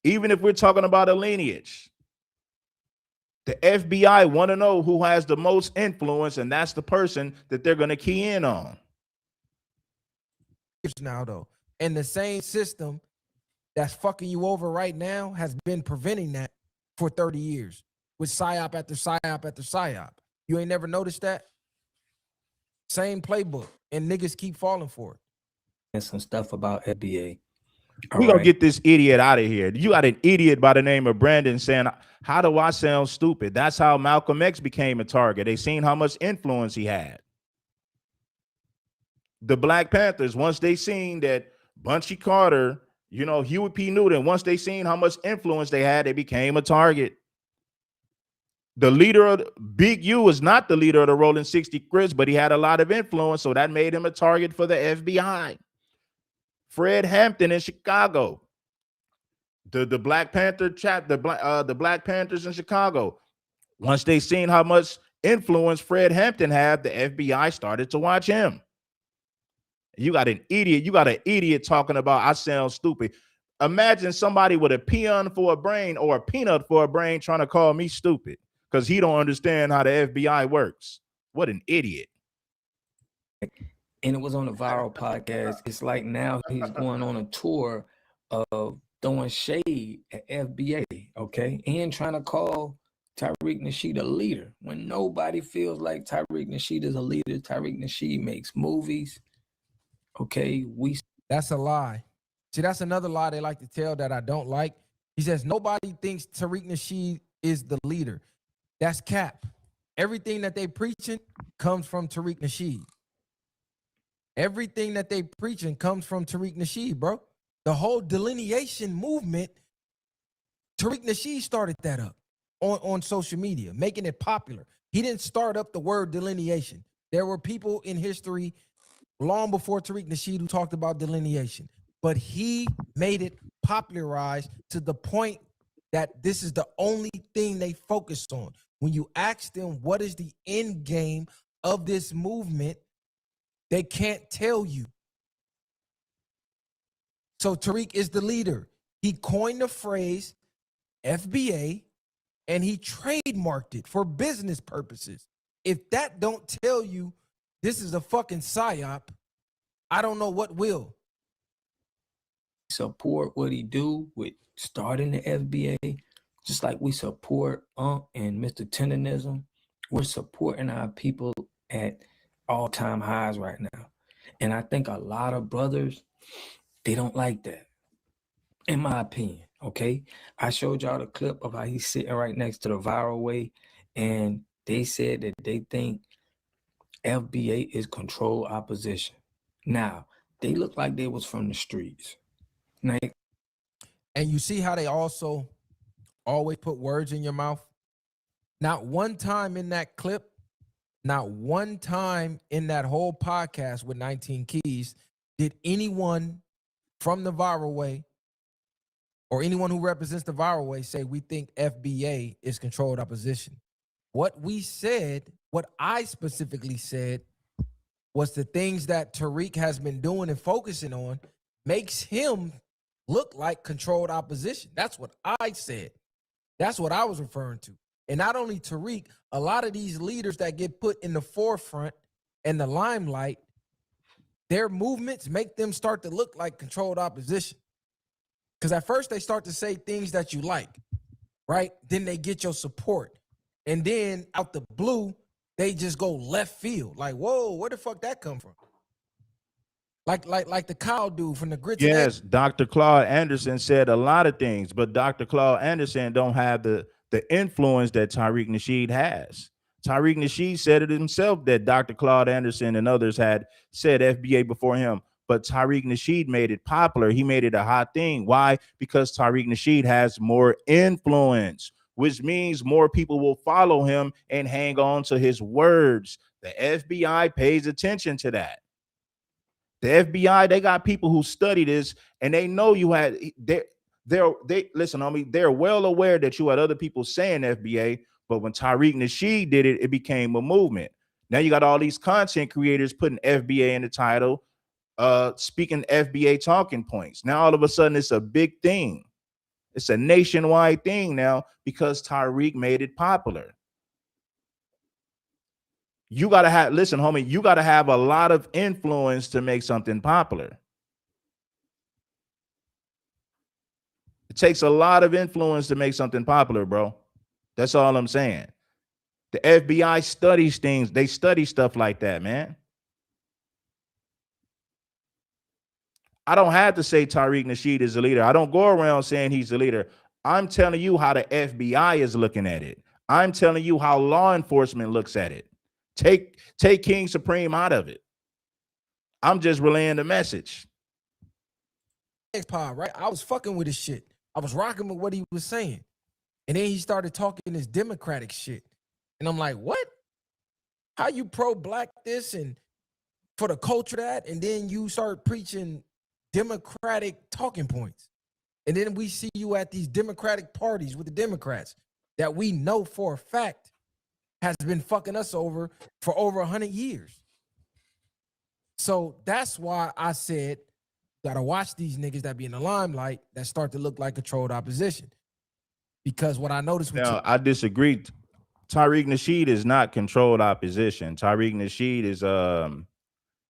Even if we're talking about a lineage. The FBI want to know who has the most influence, and that's the person that they're going to key in on. Now, though, and the same system that's fucking you over right now has been preventing that for 30 years with psyop after psyop after psyop. You ain't never noticed that? Same playbook, and niggas keep falling for it. And some stuff about FBA. We're going to get this idiot out of here. You got an idiot by the name of Brandon saying, how do I sound stupid? That's how Malcolm X became a target. They seen how much influence he had. The Black Panthers, once they seen that Bunchy Carter, you know, Huey P. Newton, once they seen how much influence they had, they became a target. The leader of Big U is not the leader of the Rolling 60 Crips, but he had a lot of influence, so that made him a target for the FBI. Fred Hampton in Chicago, the Black Panther chat, the Black Panthers in Chicago. Once they seen how much influence Fred Hampton had, the FBI started to watch him. You got an idiot. You got an idiot talking about I sound stupid. Imagine somebody with a peon for a brain or a peanut for a brain trying to call me stupid because he don't understand how the FBI works. What an idiot. And it was on a viral podcast. It's like now he's going on a tour of throwing shade at FBA, okay? And trying to call Tariq Nasheed a leader when nobody feels like Tariq Nasheed is a leader. Tariq Nasheed makes movies, okay? That's a lie. See, that's another lie they like to tell that I don't like. He says nobody thinks Tariq Nasheed is the leader. That's cap. Everything that they preaching comes from Tariq Nasheed. Everything that they preaching comes from Tariq Nasheed, bro. The whole delineation movement, Tariq Nasheed started that up on social media, making it popular. He didn't start up the word delineation. There were people in history long before Tariq Nasheed who talked about delineation, but he made it popularized to the point that this is the only thing they focused on. When you ask them what is the end game of this movement, they can't tell you. So Tariq is the leader. He coined the phrase FBA and he trademarked it for business purposes. If that don't tell you this is a fucking psyop, I don't know what will. Support what he do with starting the FBA, just like we support and Mr. Tenderism. We're supporting our people at all-time highs right now. And I think a lot of brothers, they don't like that, in my opinion, okay? I showed y'all the clip of how he's sitting right next to the viral way, and they said that they think FBA is controlled opposition. Now, they look like they was from the streets. Like, and you see how they also always put words in your mouth? Not one time in that clip, not one time in that whole podcast with 19 Keys did anyone from the viral way or anyone who represents the viral way say we think FBA is controlled opposition. What we said, what I specifically said, was the things that Tariq has been doing and focusing on makes him look like controlled opposition. That's what I said. That's what I was referring to. And not only Tariq, a lot of these leaders that get put in the forefront and the limelight, their movements make them start to look like controlled opposition. Because at first they start to say things that you like, right? Then they get your support. And then out the blue, they just go left field. Like, whoa, where the fuck that come from? Like the cow dude from the grits. Yes, Dr. Claude Anderson said a lot of things, but Dr. Claude Anderson don't have the influence that Tariq Nasheed has. Tariq Nasheed said it himself that Dr. Claude Anderson and others had said FBA before him, but Tariq Nasheed made it popular. He made it a hot thing. Why? Because Tariq Nasheed has more influence, which means more people will follow him and hang on to his words. The FBI pays attention to that. The FBI, they got people who study this, and they know you had they listen on me. They're well aware that you had other people saying FBA, but when Tariq Nasheed did it, it became a movement. Now you got all these content creators putting FBA in the title, speaking FBA talking points. Now all of a sudden it's a big thing. It's a nationwide thing now because Tariq made it popular. You got to have, listen, homie, you got to have a lot of influence to make something popular. It takes a lot of influence to make something popular, bro. That's all I'm saying. The FBI studies things. They study stuff like that, man. I don't have to say Tariq Nasheed is a leader. I don't go around saying he's a leader. I'm telling you how the FBI is looking at it. I'm telling you how law enforcement looks at it. Take King Supreme out of it. I'm just relaying the message. Pod, right? I was fucking with his shit. I was rocking with what he was saying. And then he started talking this Democratic shit. And I'm like, what? How you pro-black this and for the culture that? And then you start preaching Democratic talking points. And then we see you at these Democratic parties with the Democrats that we know for a fact has been fucking us over for over 100 years. So that's why I said, gotta watch these niggas that be in the limelight that start to look like controlled opposition. Because what I noticed with now, I disagree. Tariq Nasheed is not controlled opposition. Tariq Nasheed is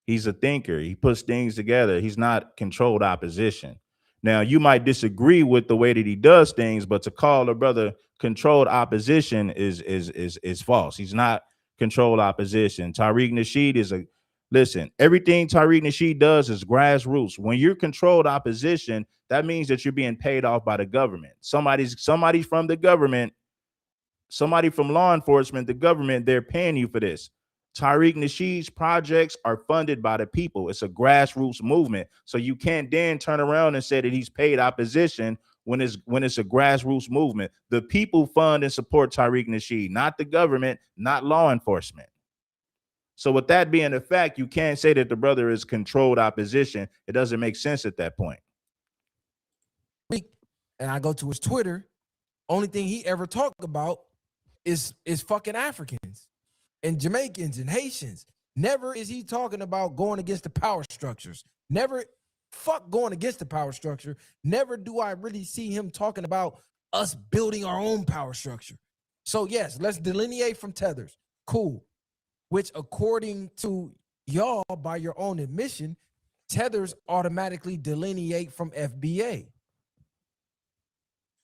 he's a thinker. He puts things together. He's not controlled opposition. Now, you might disagree with the way that he does things, but to call a brother controlled opposition is false. He's not controlled opposition. Tariq Nasheed is a listen. Everything Tariq Nasheed does is grassroots. When you're controlled opposition, that means that you're being paid off by the government. Somebody from the government, somebody from law enforcement, the government, they're paying you for this. Tariq Nasheed's projects are funded by the people. It's a grassroots movement. So you can't then turn around and say that he's paid opposition when it's a grassroots movement. The people fund and support Tariq Nasheed, not the government, not law enforcement. So with that being a fact, you can't say that the brother is controlled opposition. It doesn't make sense at that point. and I go to his Twitter, only thing he ever talked about is fucking Africans and Jamaicans and Haitians. Never is he talking about going against the power structures. Never going against the power structure. Never do I really see him talking about us building our own power structure. So yes, let's delineate from tethers. Cool. Which according to y'all, by your own admission, tethers automatically delineate from FBA.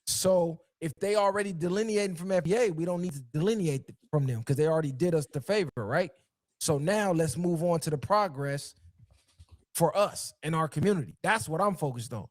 So if they already delineating from FBA, we don't need to delineate from them because they already did us the favor, right? So now let's move on to the progress for us and our community. That's what I'm focused on.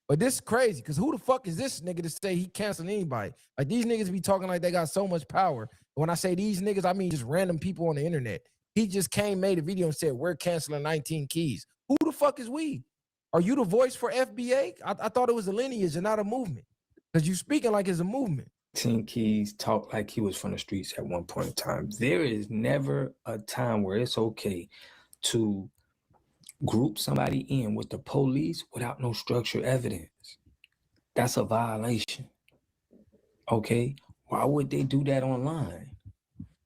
But this is crazy because who the fuck is this nigga to say he canceling anybody? Like these niggas be talking like they got so much power. When I say these niggas, I mean just random people on the internet. He just made a video and said, we're canceling 19 keys. Who the fuck is we? Are you the voice for FBA? I thought it was a lineage and not a movement. Because you speaking like it's a movement. 10 Keys talked like he was from the streets at one point in time. There is never a time where it's okay to group somebody in with the police without no structured evidence. That's a violation. Okay? Why would they do that online?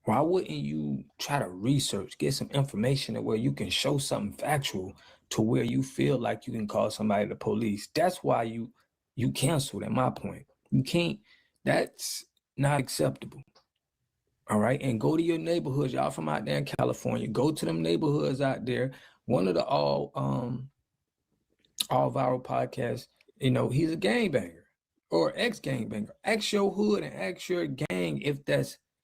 Why wouldn't you try to research, get some information to where you can show something factual to where you feel like you can call somebody the police? That's why you canceled, at my point. You can't, that's not acceptable. All right. And go to your neighborhoods. Y'all from out there in California. Go to them neighborhoods out there. One of the all viral podcasts, you know, he's a gangbanger or ex-gangbanger. Ask your hood and ask your gang if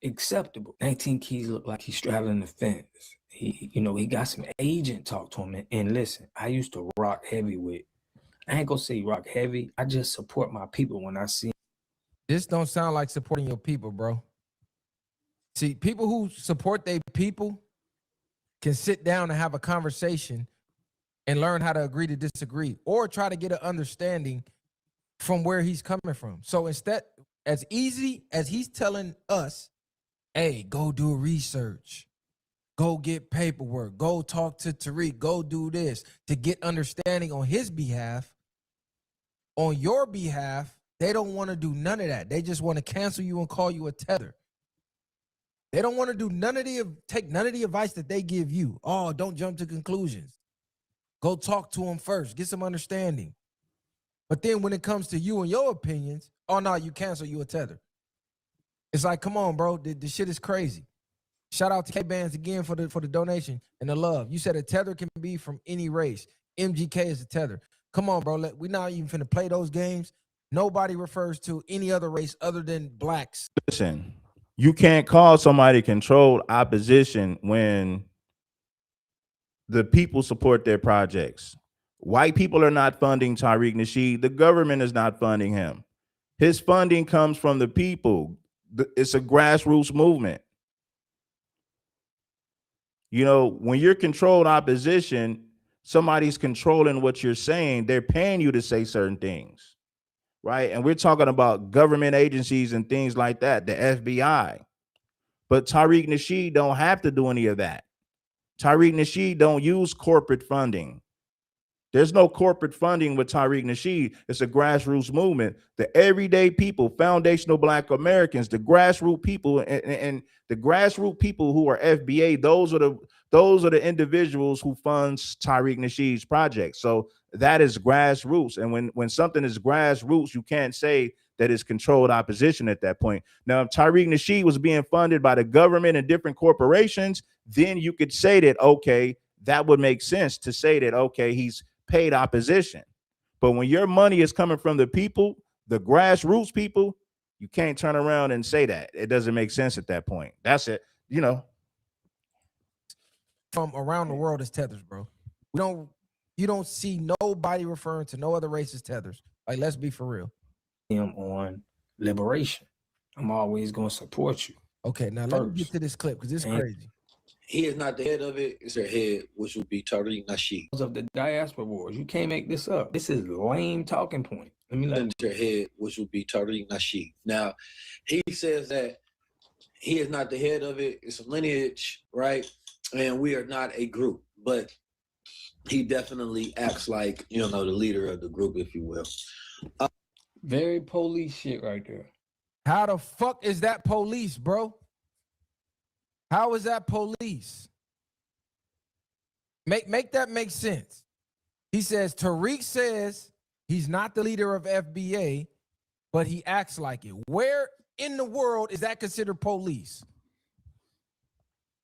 acceptable. 19 Keys look like he's straddling the fence. He, you know, he got some agent talk to him. And listen, I used to rock heavy with. I ain't gonna say rock heavy. I just support my people when I see. This don't sound like supporting your people, bro. See, people who support their people can sit down and have a conversation and learn how to agree to disagree, or try to get an understanding from where he's coming from. So instead, as easy as he's telling us, hey, go do research, go get paperwork, go talk to Tariq, go do this to get understanding on his behalf, on your behalf, they don't want to do none of that. They just want to cancel you and call you a tether. They don't want to do take none of the advice that they give you. Oh, don't jump to conclusions. Go talk to them first, get some understanding. But then when it comes to you and your opinions, oh no, you cancel, you a tether. It's like, come on, bro, the shit is crazy. Shout out to K-Bands again for the donation and the love. You said a tether can be from any race. MGK is a tether. Come on, bro, we're not even finna play those games. Nobody refers to any other race other than blacks. Listen, you can't call somebody controlled opposition when the people support their projects. White people are not funding Tariq Nasheed. The government is not funding him. His funding comes from the people. It's a grassroots movement. You know, when you're controlled opposition, somebody's controlling what you're saying. They're paying you to say certain things, right? And we're talking about government agencies and things like that, the FBI. But Tariq Nasheed don't have to do any of that. Tariq Nasheed don't use corporate funding. There's no corporate funding with Tariq Nasheed. It's a grassroots movement. The everyday people, foundational Black Americans, the grassroots people, and the grassroots people who are FBA, those are the individuals who funds Tariq Nasheed's project. So that is grassroots. And when something is grassroots, you can't say that it's controlled opposition at that point. Now, if Tariq Nasheed was being funded by the government and different corporations, then you could say that, okay, that would make sense to say that, okay, he's paid opposition. But when your money is coming from the people, the grassroots people, you can't turn around and say that. It doesn't make sense at that point. That's it, you know. From around the world as tethers, bro. You don't see nobody referring to no other race as tethers. Like, let's be for real. Him on liberation. I'm always going to support you. Okay, now let me get to this clip because it's crazy. He is not the head of it. It's their head, which would be Tariq Nasheed. Of the diaspora wars, you can't make this up. This is lame talking point. Let me let their head, which would be Tariq Nasheed. Now, he says that he is not the head of it. It's a lineage, right? And we are not a group, but he definitely acts like, you know, the leader of the group, if you will. Very police shit right there. How the fuck is that police, bro? How is that police? Make that make sense. He says, Tariq says he's not the leader of FBA, but he acts like it. Where in the world is that considered police?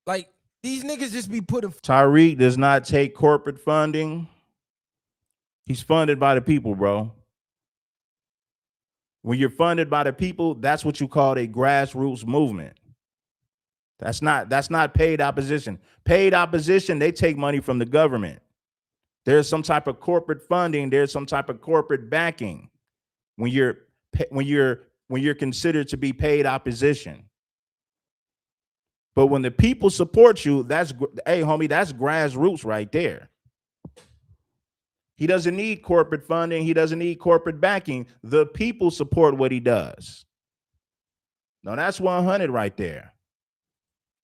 Like, these niggas just be putting... Tariq does not take corporate funding. He's funded by the people, bro. When you're funded by the people, that's what you call a grassroots movement. That's not paid opposition. Paid opposition, they take money from the government. There's some type of corporate funding. There's some type of corporate backing when you're considered to be paid opposition. But when the people support you, hey, homie, that's grassroots right there. He doesn't need corporate funding. He doesn't need corporate backing. The people support what he does. No, that's 100 right there.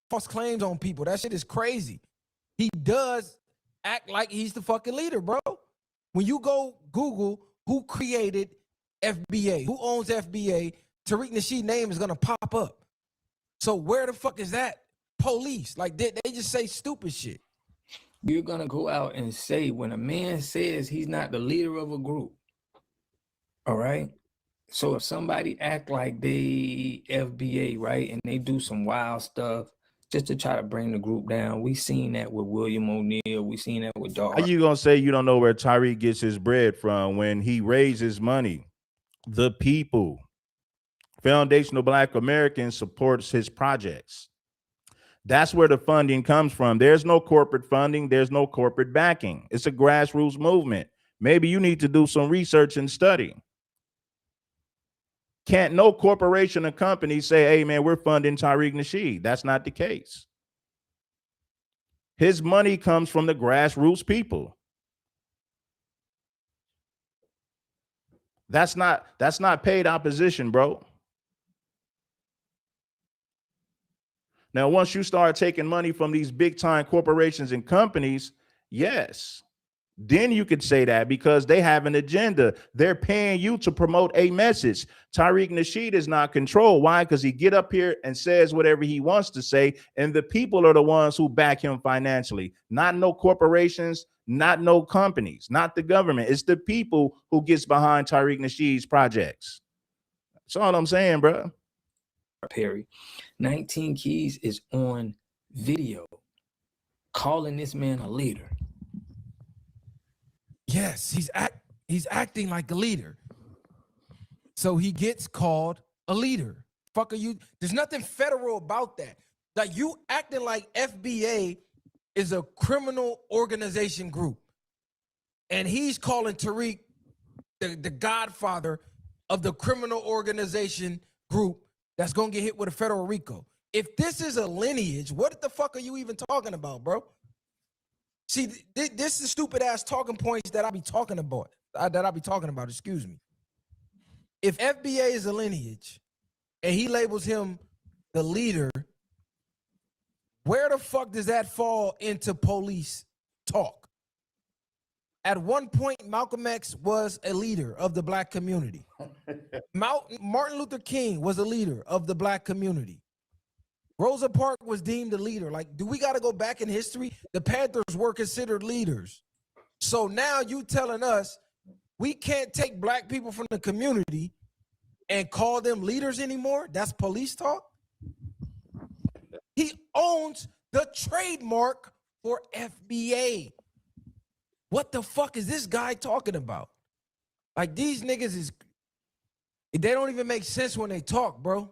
False claims on people. That shit is crazy. He does act like he's the fucking leader, bro. When you go Google who created FBA, who owns FBA, Tariq Nasheed's name is gonna pop up. So where the fuck is that police? Like, they just say stupid shit. You're gonna go out and say when a man says he's not the leader of a group, all right? So if somebody act like they FBA, right, and they do some wild stuff just to try to bring the group down, we seen that with William O'Neal, we seen that with Dog. How you gonna say you don't know where Tariq gets his bread from when he raises money? The people Foundation of Black Americans supports his projects. That's where the funding comes from. There's no corporate funding. There's no corporate backing. It's a grassroots movement. Maybe you need to do some research and study. Can't no corporation or company say, hey, man, we're funding Tariq Nasheed. That's not the case. His money comes from the grassroots people. That's not paid opposition, bro. Now, once you start taking money from these big time corporations and companies, yes, then you could say that because they have an agenda. They're paying you to promote a message. Tariq Nasheed is not controlled. Why? Because he get up here and says whatever he wants to say, and the people are the ones who back him financially, not no corporations, not no companies, not the government. It's the people who gets behind Tariq Nasheed's projects. That's all I'm saying, bro. Perry, 19 Keys is on video calling this man a leader. Yes, he's acting like a leader. So he gets called a leader. Fuck are you? There's nothing federal about that. Like you acting like FBA is a criminal organization group. And he's calling Tariq the godfather of the criminal organization group that's gonna get hit with a federal RICO. If this is a lineage, what the fuck are you even talking about, bro? See, this is stupid ass talking points that I be talking about. Excuse me. If FBA is a lineage and he labels him the leader, where the fuck does that fall into police talk? At one point, Malcolm X was a leader of the black community. Martin Luther King was a leader of the black community. Rosa Parks was deemed a leader. Like, do we got to go back in history? The Panthers were considered leaders. So now you telling us we can't take black people from the community and call them leaders anymore? That's police talk? He owns the trademark for FBA. What the fuck is this guy talking about? Like, these niggas they don't even make sense when they talk, bro.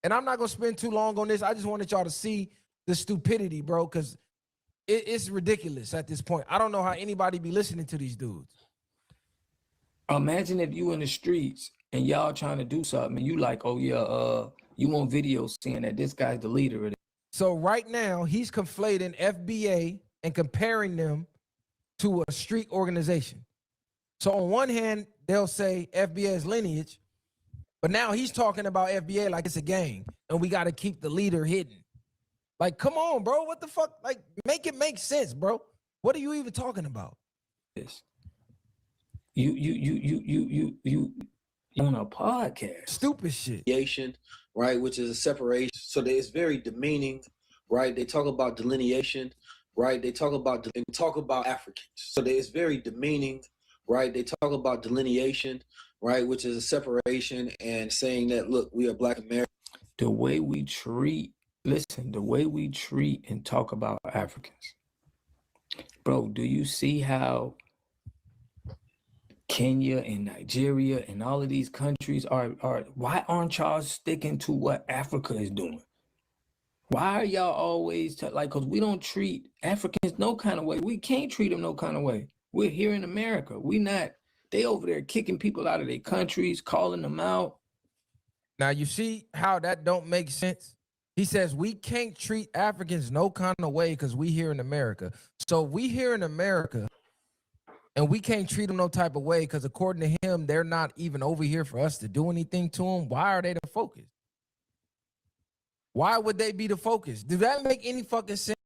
And I'm not gonna spend too long on this. I just wanted y'all to see the stupidity, bro, because it's ridiculous at this point. I don't know how anybody be listening to these dudes. Imagine if you in the streets and y'all trying to do something and you like, oh yeah, you want videos saying that this guy's the leader of it. So right now he's conflating FBA and comparing them to a street organization. So on one hand, they'll say FBA is lineage, but now he's talking about FBA like it's a gang and we got to keep the leader hidden. Like, come on, bro. What the fuck? Like, make it make sense, bro. What are you even talking about? You on a podcast. Stupid shit. Right, which is a separation. So it's very demeaning, right? They talk about delineation, right? They talk about Africans. So it's very demeaning, right? They talk about delineation, right, which is a separation and saying that, look, we are Black Americans. The way we treat and talk about Africans. Bro, do you see how Kenya and Nigeria and all of these countries are why aren't y'all sticking to what Africa is doing? Why are y'all always because we don't treat Africans no kind of way. We can't treat them no kind of way. We're here in America. They over there kicking people out of their countries, calling them out. Now you see how that don't make sense? He says we can't treat Africans no kind of way because we here in America. So we here in America and we can't treat them no type of way because according to him, they're not even over here for us to do anything to them. Why are they the focus? Why would they be the focus? Does that make any fucking sense?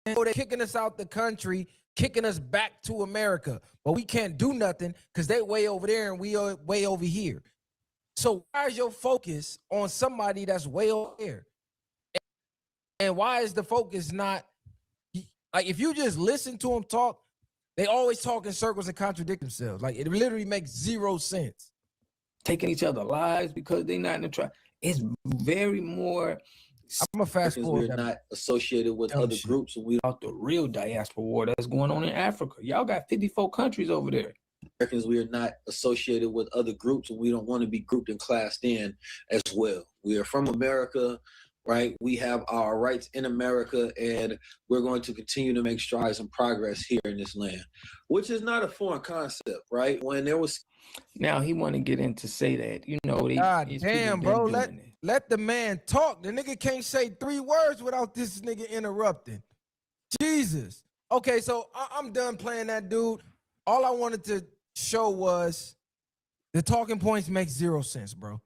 They're kicking us out the country, kicking us back to America, but we can't do nothing because they way over there and we are way over here. So why is your focus on somebody that's way over there? And why is the focus not, like, if you just listen to them talk, they always talk in circles and contradict themselves. Like, it literally makes zero sense. Taking each other lives because they're not in the tribe. It's very more. I'm a fast forward. We're not associated with other groups, and we about the real diaspora war that's going on in Africa. Y'all got 54 countries over there. Americans, we are not associated with other groups, and we don't want to be grouped and classed in as well. We are from America, right? We have our rights in America, and we're going to continue to make strides and progress here in this land, which is not a foreign concept, right? When there was Now he want to get in to say that, you know, God these damn, people bro. been doing it. Let the man talk. The nigga can't say 3 words without this nigga interrupting. Jesus. Okay, so I'm done playing that dude. All I wanted to show was the talking points make 0 sense, bro.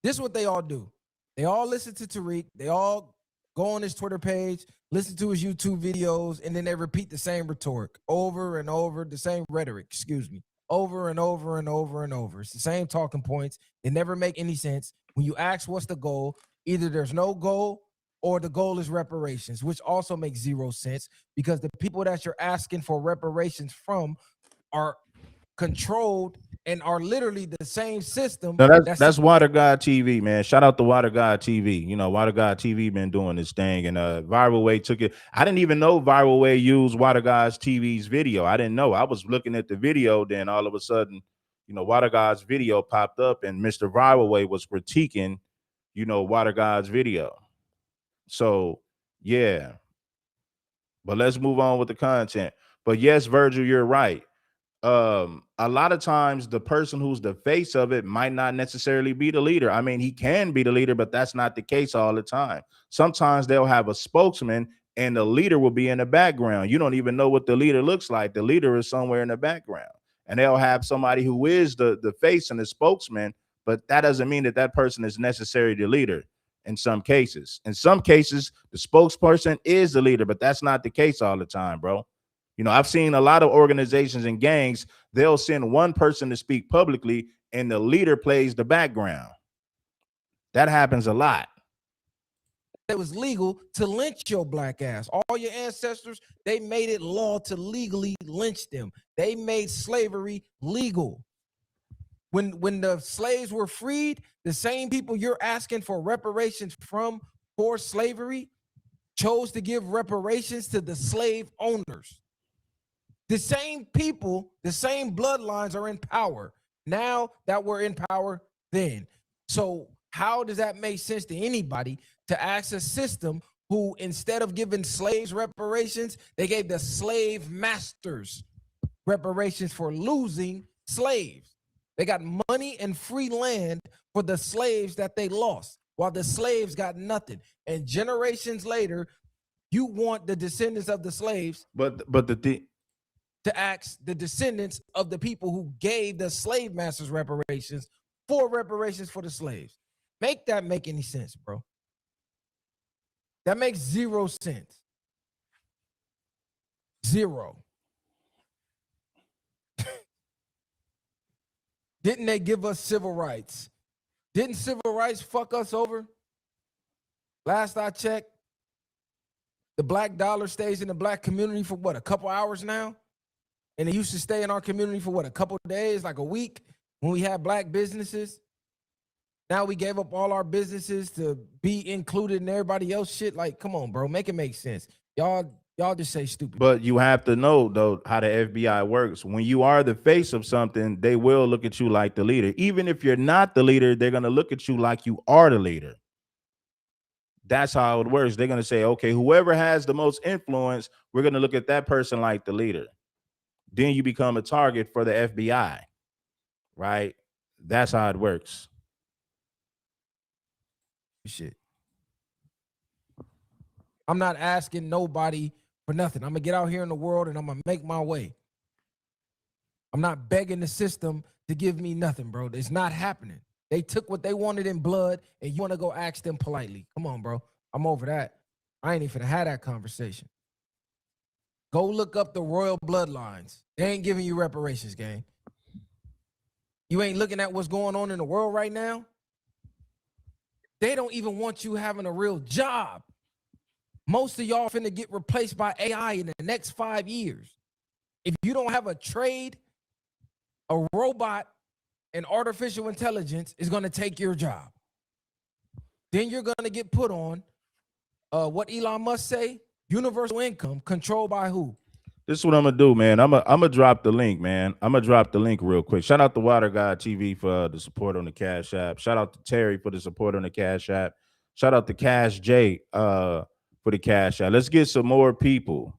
This is what they all do. They all listen to Tariq. They all go on his Twitter page, listen to his YouTube videos, and then they repeat the same rhetoric over and over, the same rhetoric, excuse me, over and over and over and over. It's the same talking points. They never make any sense. When you ask what's the goal, either there's no goal or the goal is reparations, which also makes 0 sense because the people that you're asking for reparations from are controlled and are literally the same system. No, that's Water God TV, man. Shout out to Water God TV. You know, Water God TV been doing this thing, and Viral Way took it. I didn't even know Viral Way used Water God's TV's video. I didn't know. I was looking at the video, then all of a sudden, you know, Water God's video popped up, and Mr. Viral Way was critiquing, you know, Water God's video. So yeah, but let's move on with the content. But yes, Virgil, you're right. A lot of times the person who's the face of it might not necessarily be the leader. I mean, he can be the leader, but that's not the case all the time. Sometimes they'll have a spokesman and the leader will be in the background. You don't even know what the leader looks like. The leader is somewhere in the background, and they'll have somebody who is the face and the spokesman, but that doesn't mean that that person is necessarily the leader. In some cases, the spokesperson is the leader, but that's not the case all the time, bro. You know, I've seen a lot of organizations and gangs, they'll send one person to speak publicly and the leader plays the background. That happens a lot. It was legal to lynch your black ass. All your ancestors, they made it law to legally lynch them. They made slavery legal. When the slaves were freed, the same people you're asking for reparations from for slavery chose to give reparations to the slave owners. The same people, the same bloodlines are in power now that were in power then. So how does that make sense to anybody to ask a system who, instead of giving slaves reparations, they gave the slave masters reparations for losing slaves? They got money and free land for the slaves that they lost, while the slaves got nothing. And generations later, you want the descendants of the slaves, but to ask the descendants of the people who gave the slave masters reparations for reparations for the slaves. Make that make any sense, bro? That makes 0 sense. 0. Didn't they give us civil rights? Didn't civil rights fuck us over? Last I checked, the black dollar stays in the black community for what, a couple hours now? And it used to stay in our community for what, a couple of days, like a week, when we had black businesses. Now we gave up all our businesses to be included in everybody else shit. Like, come on, bro, make it make sense. Y'all just say stupid. But you have to know, though, how the FBI works. When you are the face of something, they will look at you like the leader. Even if you're not the leader, they're going to look at you like you are the leader. That's how it works. They're going to say, okay, whoever has the most influence, we're going to look at that person like the leader. Then you become a target for the FBI, right? That's how it works. Shit. I'm not asking nobody for nothing. I'm gonna get out here in the world and I'm gonna make my way. I'm not begging the system to give me nothing, bro. It's not happening. They took what they wanted in blood, and you want to go ask them politely. Come on, bro. I'm over that. I ain't even had that conversation. Go look up the royal bloodlines. They ain't giving you reparations, gang. You ain't looking at what's going on in the world right now. They don't even want you having a real job. Most of y'all finna get replaced by AI in the next 5 years. If you don't have a trade, a robot and artificial intelligence is gonna take your job. Then you're gonna get put on what Elon Musk say, universal income, controlled by who? This is what I'm gonna do, man. I'm gonna drop the link, man. I'm gonna drop the link real quick. Shout out to Water God TV for the support on the Cash App. Shout out to Terry for the support on the Cash App. Shout out to Cash J for the Cash App. Let's get some more people.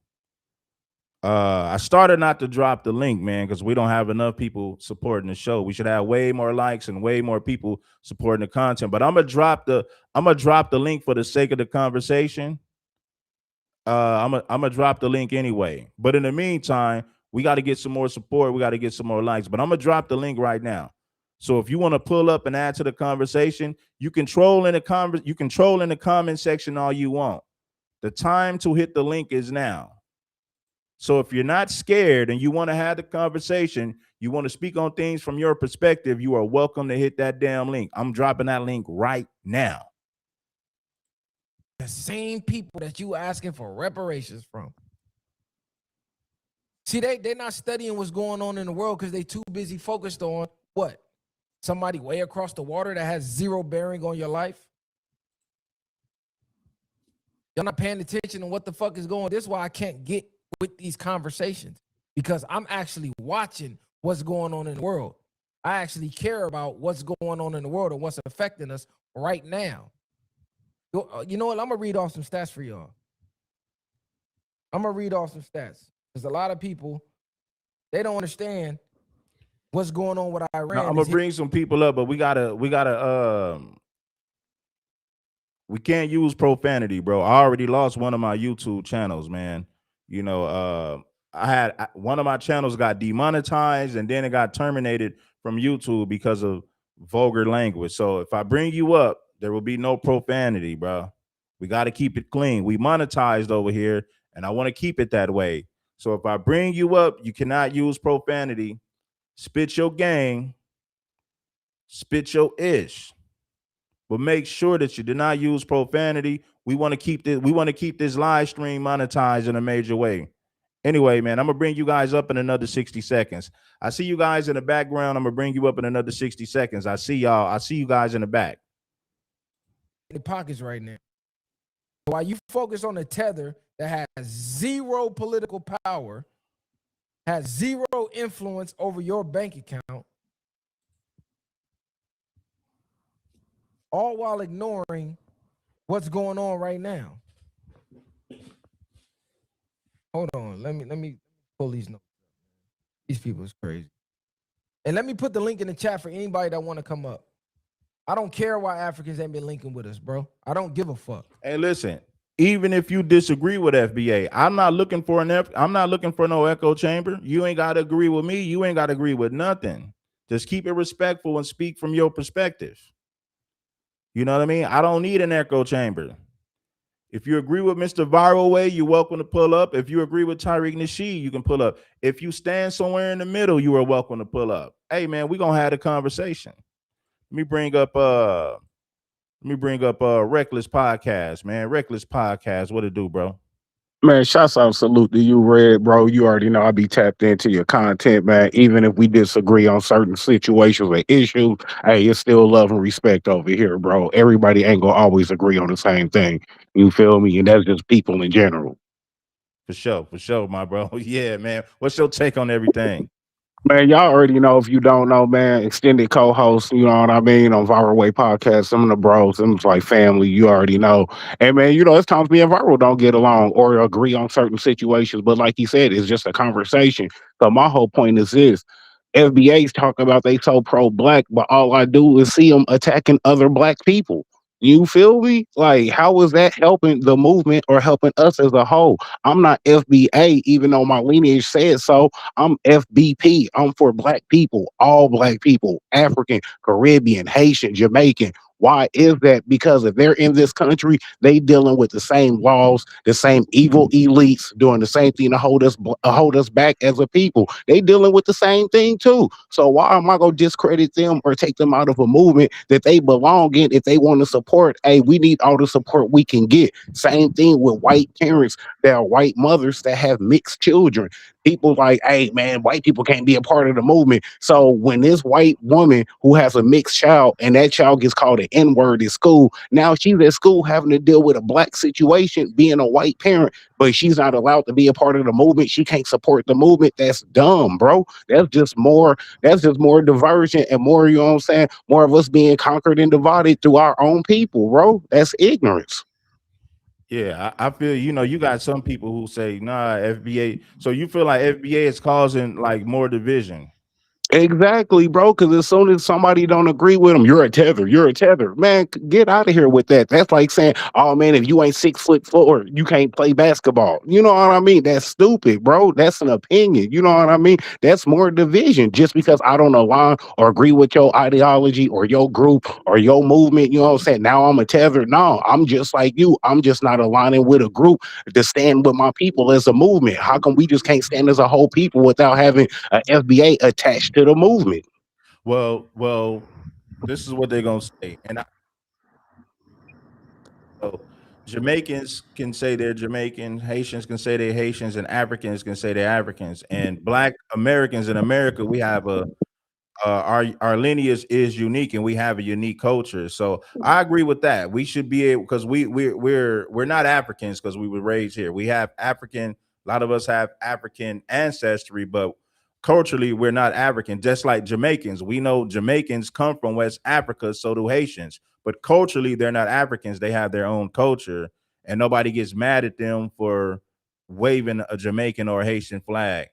I started not to drop the link, man, because we don't have enough people supporting the show. We should have way more likes and way more people supporting the content. But I'm gonna drop the link for the sake of the conversation. I'm gonna drop the link anyway. But in the meantime, we got to get some more support. We got to get some more likes. But I'm gonna drop the link right now. So if you want to pull up and add to the conversation, you can troll in the comment section all you want. The time to hit the link is now. So if you're not scared and you want to have the conversation, you want to speak on things from your perspective, you are welcome to hit that damn link. I'm dropping that link right now. The same people that you asking for reparations from. See, they're not studying what's going on in the world because they too busy focused on what? Somebody way across the water that has zero bearing on your life. You're not paying attention to what the fuck is going on. This is why I can't get with these conversations, because I'm actually watching what's going on in the world. I actually care about what's going on in the world and what's affecting us right now. You know what? I'm going to read off some stats for y'all. I'm going to read off some stats because a lot of people, they don't understand what's going on with Iran. Now, I'm going to bring some people up, but we can't use profanity, bro. I already lost one of my YouTube channels, man. You know, one of my channels got demonetized and then it got terminated from YouTube because of vulgar language. So if I bring you up, there will be no profanity, bro. We got to keep it clean. We monetized over here, and I want to keep it that way. So if I bring you up, you cannot use profanity. Spit your gang, spit your ish, but make sure that you do not use profanity. We want to keep this live stream monetized in a major way. Anyway, man, I'm gonna bring you guys up in another 60 seconds. I see you guys in the background. I'm gonna bring you up in another 60 seconds. I see y'all. I see you guys in the back. In the pockets right now. While you focus on the tether that has zero political power, has zero influence over your bank account, all while ignoring what's going on right now. Hold on, let me pull these notes. These people is crazy. And let me put the link in the chat for anybody that want to come up. I don't care why Africans ain't been linking with us, bro. I don't give a fuck. Hey, listen, even if you disagree with FBA, I'm not looking for no echo chamber. You ain't got to agree with me. You ain't got to agree with nothing. Just keep it respectful and speak from your perspective. You know what I mean? I don't need an echo chamber. If you agree with Mr. Viral Way, you're welcome to pull up. If you agree with Tariq Nasheed, you can pull up. If you stand somewhere in the middle, you are welcome to pull up. Hey, man, we're going to have a conversation. Let me bring up Reckless Podcast, man. Reckless Podcast. What it do, bro? Man, shouts out, salute to you, Red, bro. You already know I be tapped into your content, man. Even if we disagree on certain situations or issues, hey, it's still love and respect over here, bro. Everybody ain't gonna always agree on the same thing. You feel me? And that's just people in general. For sure, my bro. Yeah, man. What's your take on everything? Man, y'all already know. If you don't know, man, extended co-host, you know what I mean, on Viral Way Podcast, some of the bros, them like family, you already know. And man, you know, it's times me and Viral don't get along or agree on certain situations, but like he said, it's just a conversation. So my whole point is this: FBA's talking about they so pro-black, but all I do is see them attacking other black people. You feel me? Like, how is that helping the movement or helping us as a whole? I'm not FBA, even though my lineage says so. I'm FBP. I'm for black people, all black people, African, Caribbean, Haitian, Jamaican. Why is that? Because if they're in this country, they dealing with the same laws, the same evil elites doing the same thing to hold us back as a people. They dealing with the same thing too. So why am I gonna discredit them or take them out of a movement that they belong in if they want to support? Hey, we need all the support we can get. Same thing with white parents that are white mothers that have mixed children. People like, hey man, white people can't be a part of the movement. So when this white woman who has a mixed child and that child gets called an N-word at school, now she's at school having to deal with a black situation, being a white parent, but she's not allowed to be a part of the movement. She can't support the movement. That's dumb, bro. That's just more diversion and more, you know what I'm saying? More of us being conquered and divided through our own people, bro. That's ignorance. Yeah, I feel you got some people who say nah FBA. So you feel like FBA is causing like more division. Exactly, bro. Because as soon as somebody don't agree with them, you're a tether. You're a tether, man. Get out of here with that. That's like saying, "Oh man, if you ain't 6'4", you can't play basketball." You know what I mean? That's stupid, bro. That's an opinion. You know what I mean? That's more division. Just because I don't align or agree with your ideology or your group or your movement, you know what I'm saying? Now I'm a tether. No, I'm just like you. I'm just not aligning with a group to stand with my people as a movement. How come we just can't stand as a whole people without having FBA attached to the movement? Well, this is what they're gonna say, and so Jamaicans can say they're Jamaican, Haitians can say they're Haitians, and Africans can say they're Africans. And Black Americans in America, we have a our lineage is unique and we have a unique culture. So I agree with that. We should be able because we're not Africans because we were raised here. We have African. A lot of us have African ancestry, but culturally we're not African. Just like Jamaicans, we know Jamaicans come from West Africa, so do Haitians. But culturally, they're not Africans. They have their own culture, and nobody gets mad at them for waving a Jamaican or a Haitian flag.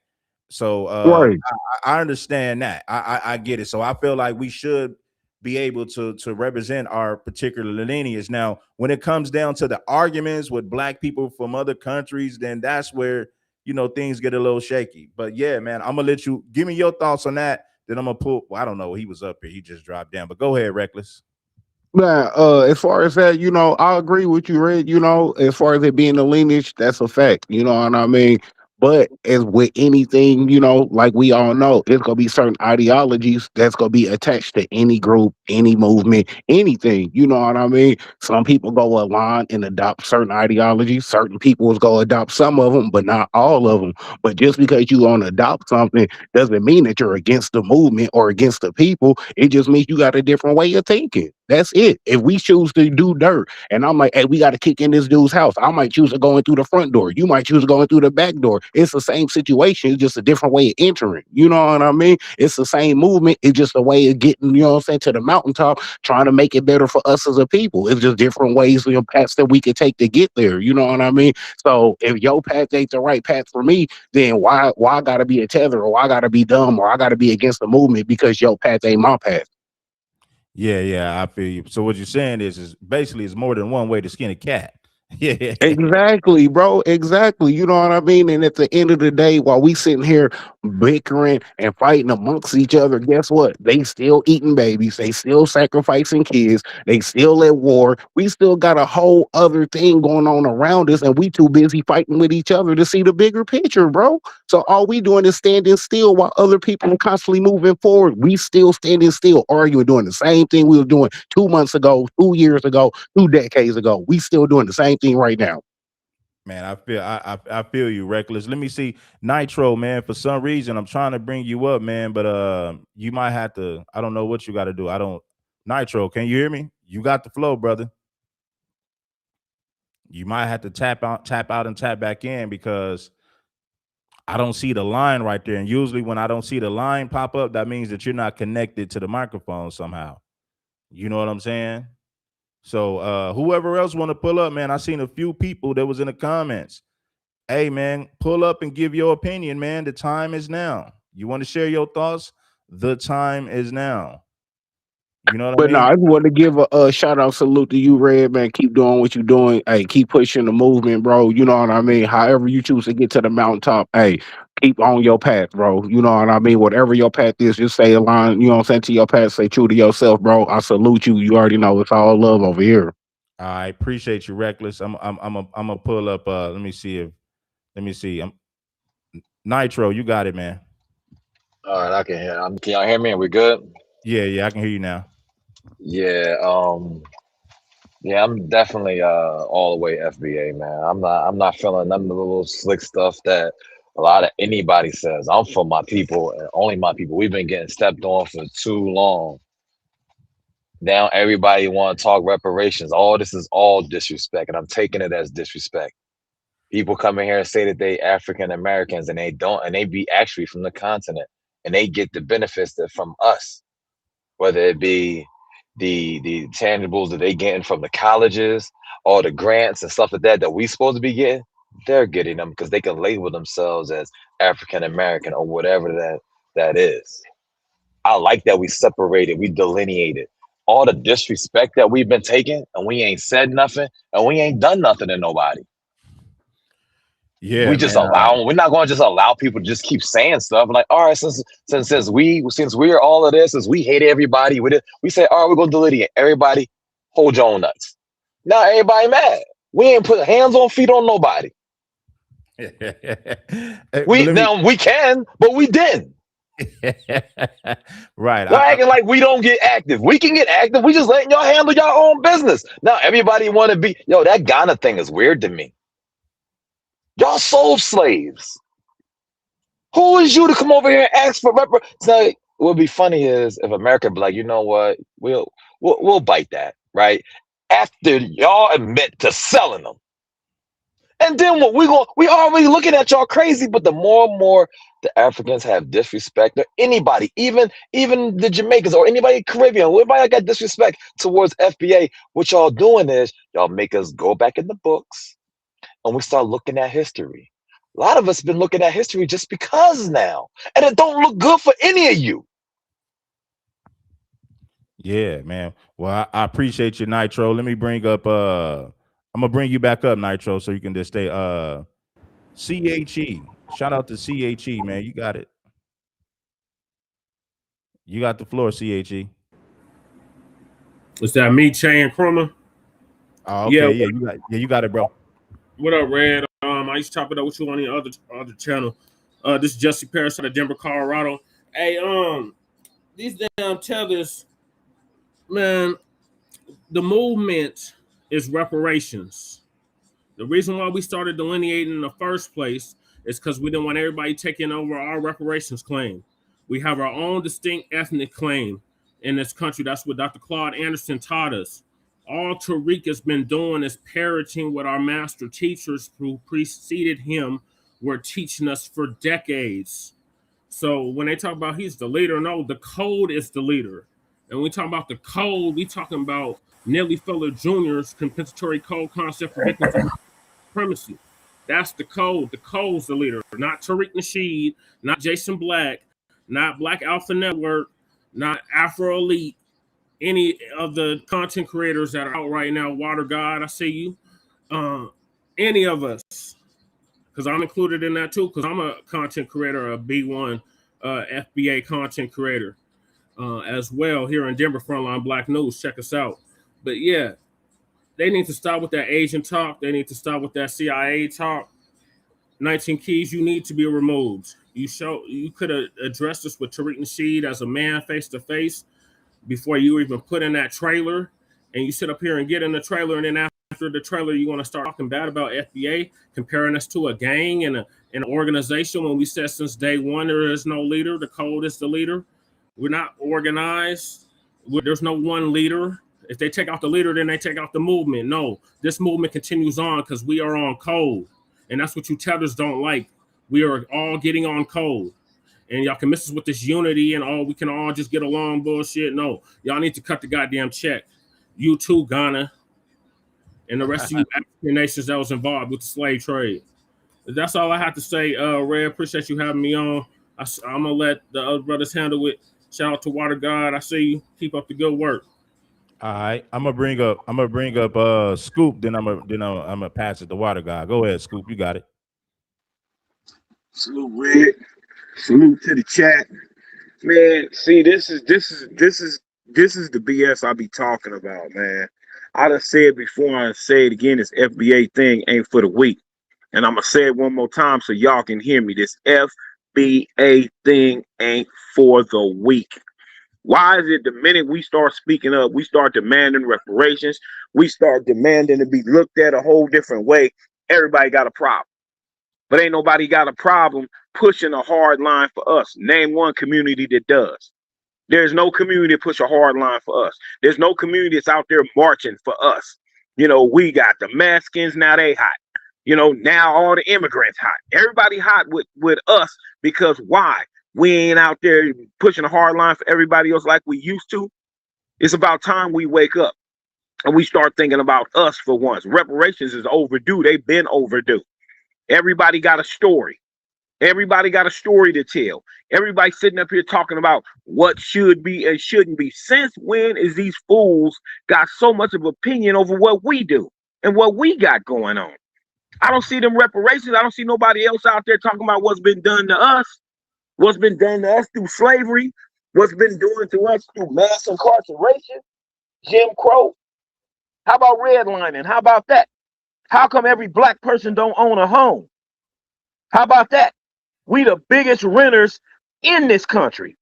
So Right. I understand that. I get it. So I feel like we should be able to represent our particular lineage. Now, when it comes down to the arguments with black people from other countries, then that's where things get a little shaky. But yeah, man, I'm gonna let you give me your thoughts on that. Then I'm gonna pull. Well, I don't know. He was up here. He just dropped down. But go ahead, Reckless. Man, as far as that, I agree with you, Red. As far as it being a lineage, that's a fact. You know what I mean? But as with anything, like we all know, it's gonna be certain ideologies that's gonna be attached to any group, any movement, anything. You know what I mean? Some people go align and adopt certain ideologies. Certain people will go adopt some of them, but not all of them. But just because you want to adopt something doesn't mean that you're against the movement or against the people. It just means you got a different way of thinking. That's it. If we choose to do dirt, and I'm like, hey, we got to kick in this dude's house, I might choose to go in through the front door. You might choose to go in through the back door. It's the same situation. It's just a different way of entering. You know what I mean? It's the same movement. It's just a way of getting, you know what I'm saying, to the mountaintop, trying to make it better for us as a people. It's just different ways, paths that we could take to get there. You know what I mean? So if your path ain't the right path for me, then why I gotta be a tether, or I gotta be dumb, or I gotta be against the movement because your path ain't my path? Yeah, I feel you. So what you're saying is basically it's more than one way to skin a cat. Yeah. Exactly, bro. Exactly. You know what I mean? And at the end of the day, while we sitting here bickering and fighting amongst each other, guess what? They still eating babies. They still sacrificing kids. They still at war. We still got a whole other thing going on around us, and we too busy fighting with each other to see the bigger picture, bro. So all we doing is standing still while other people are constantly moving forward. We still standing still, arguing, doing the same thing we were doing 2 months ago, 2 years ago, 2 decades ago. We still doing the same thing right now. Man, I feel you, Reckless. Let me see. Nitro, man. For some reason, I'm trying to bring you up, man, but you might have to, I don't know what you gotta do. I don't Nitro, can you hear me? You got the flow, brother. You might have to tap out, and tap back in because I don't see the line right there. And usually when I don't see the line pop up, that means that you're not connected to the microphone somehow. You know what I'm saying? So whoever else want to pull up, man, I seen a few people that was in the comments. Hey, man, pull up and give your opinion, man. The time is now. You want to share your thoughts? The time is now. You know what I But no, mean? I just want to give a shout out salute to you, Red man. Keep doing what you're doing. Hey, keep pushing the movement, bro. You know what I mean? However you choose to get to the mountaintop, hey, keep on your path, bro. You know what I mean? Whatever your path is, just say a line, you know what I'm saying, to your path, say true to yourself, bro. I salute you. You already know it's all love over here. I appreciate you, Reckless. I'm gonna pull up. Let me see. Nitro. You got it, man. All right, I can hear. Can y'all hear me? Are we good? Yeah, I can hear you now. Yeah. Yeah, I'm definitely all the way FBA, man. I'm not feeling none of the little slick stuff that a lot of anybody says. I'm for my people and only my people. We've been getting stepped on for too long. Now everybody want to talk reparations. All this is all disrespect, and I'm taking it as disrespect. People come in here and say that they African Americans and they don't, and they be actually from the continent, and they get the benefits that from us, whether it be the tangibles that they getting from the colleges, all the grants and stuff like that we supposed to be getting. They're getting them because they can label themselves as African American or whatever that is. I like that we separated, we delineated all the disrespect that we've been taking, and we ain't said nothing, and we ain't done nothing to nobody. Yeah, We just man. allow. We're not going to just allow people to just keep saying stuff like, all right, since we're all of this, since we hate everybody with it, we say, all right, we're gonna delineate. Everybody, hold your own nuts. Now everybody mad. We ain't put hands on feet on nobody. We can, but we didn't. Right. Y'all acting like we don't get active. We can get active. We just letting y'all handle your own business. Now everybody want to be, that Ghana thing is weird to me. Y'all sold slaves. Who is you to come over here and ask for reparations? So what would be funny is if America be like, you know what, we'll bite that, right? After y'all admit to selling them. And then what we already looking at y'all crazy, but the more and more the Africans have disrespect, or anybody, even the Jamaicans or anybody Caribbean, everybody got disrespect towards FBA, what y'all doing is y'all make us go back in the books and we start looking at history. A lot of us been looking at history just because now, and it don't look good for any of you. Yeah, man. Well, I appreciate you, Nitro. Let me bring up I'm gonna bring you back up, Nitro, so you can just stay CHE. Shout out to CHE, man. You got it. You got the floor, CHE. Is that me, Che and Chroma? Oh, okay. Yeah, you got it, bro. What up, Red? I used to chop it up with you on the other channel. This is Jesse Paris out of Denver, Colorado. Hey, these damn tellers, man, the movement is reparations. The reason why we started delineating in the first place is because we didn't want everybody taking over our reparations claim. We have our own distinct ethnic claim in this country. That's what Dr. Claude Anderson taught us. All Tariq has been doing is parroting what our master teachers who preceded him were teaching us for decades. So when they talk about he's the leader, no, the code is the leader. And when we talk about the code, we talking about Nellie Fuller Jr.'s compensatory code concept for victims of supremacy. That's the code. The code's the leader, not Tariq Nasheed, not Jason Black, not Black Alpha Network, not Afro Elite, any of the content creators that are out right now. Water God, I see you. Any of us, because I'm included in that too, because I'm a content creator, a B1 FBA content creator as well here in Denver, Frontline Black News. Check us out. But yeah, they need to stop with that Asian talk. They need to stop with that CIA talk. 19 Keys, you need to be removed. You could have addressed this with Tariq Nasheed as a man face to face before you even put in that trailer, and you sit up here and get in the trailer, and then after the trailer, you want to start talking bad about FBA, comparing us to a gang and an organization when we said since day one there is no leader. The code is the leader. We're not organized. There's no one leader. If they take out the leader, then they take out the movement. No, this movement continues on because we are on code. And that's what you tellers don't like. We are all getting on code. And y'all can miss us with this unity and we can all just get along bullshit. No, y'all need to cut the goddamn check. You too, Ghana, and the rest of you African nations that was involved with the slave trade. That's all I have to say. Ray, appreciate you having me on. I'm gonna let the other brothers handle it. Shout out to Water God. I see you. Keep up the good work. All right, I'm gonna bring up Scoop. Then I'm gonna pass it to Water God. Go ahead, Scoop. You got it. Salute, Red. Salute to the chat, man. See, this is the BS I be talking about, man. I done said before, I say it again. This FBA thing ain't for the weak, and I'm gonna say it one more time so y'all can hear me. This FBA thing ain't for the weak. Why is it the minute we start speaking up, we start demanding reparations, we start demanding to be looked at a whole different way, everybody got a problem? but ain't nobody got a problem pushing a hard line for us. Name one community that does. There's no community that push a hard line for us. There's no community that's out there marching for us. You know, we got the Mexicans, now they hot. You know, now all the immigrants hot. Everybody hot with us because why? We ain't out there pushing a hard line for everybody else like we used to. It's about time we wake up and we start thinking about us for once. Reparations is overdue. They've been overdue. Everybody got a story. Everybody got a story to tell. Everybody sitting up here talking about what should be and shouldn't be. Since when is these fools got so much of opinion over what we do and what we got going on? I don't see them reparations. I don't see nobody else out there talking about what's been done to us, what's been done to us through slavery, what's been done to us through mass incarceration, Jim Crow. How about redlining? How about that? How come every black person don't own a home? How about that? We the biggest renters in this country.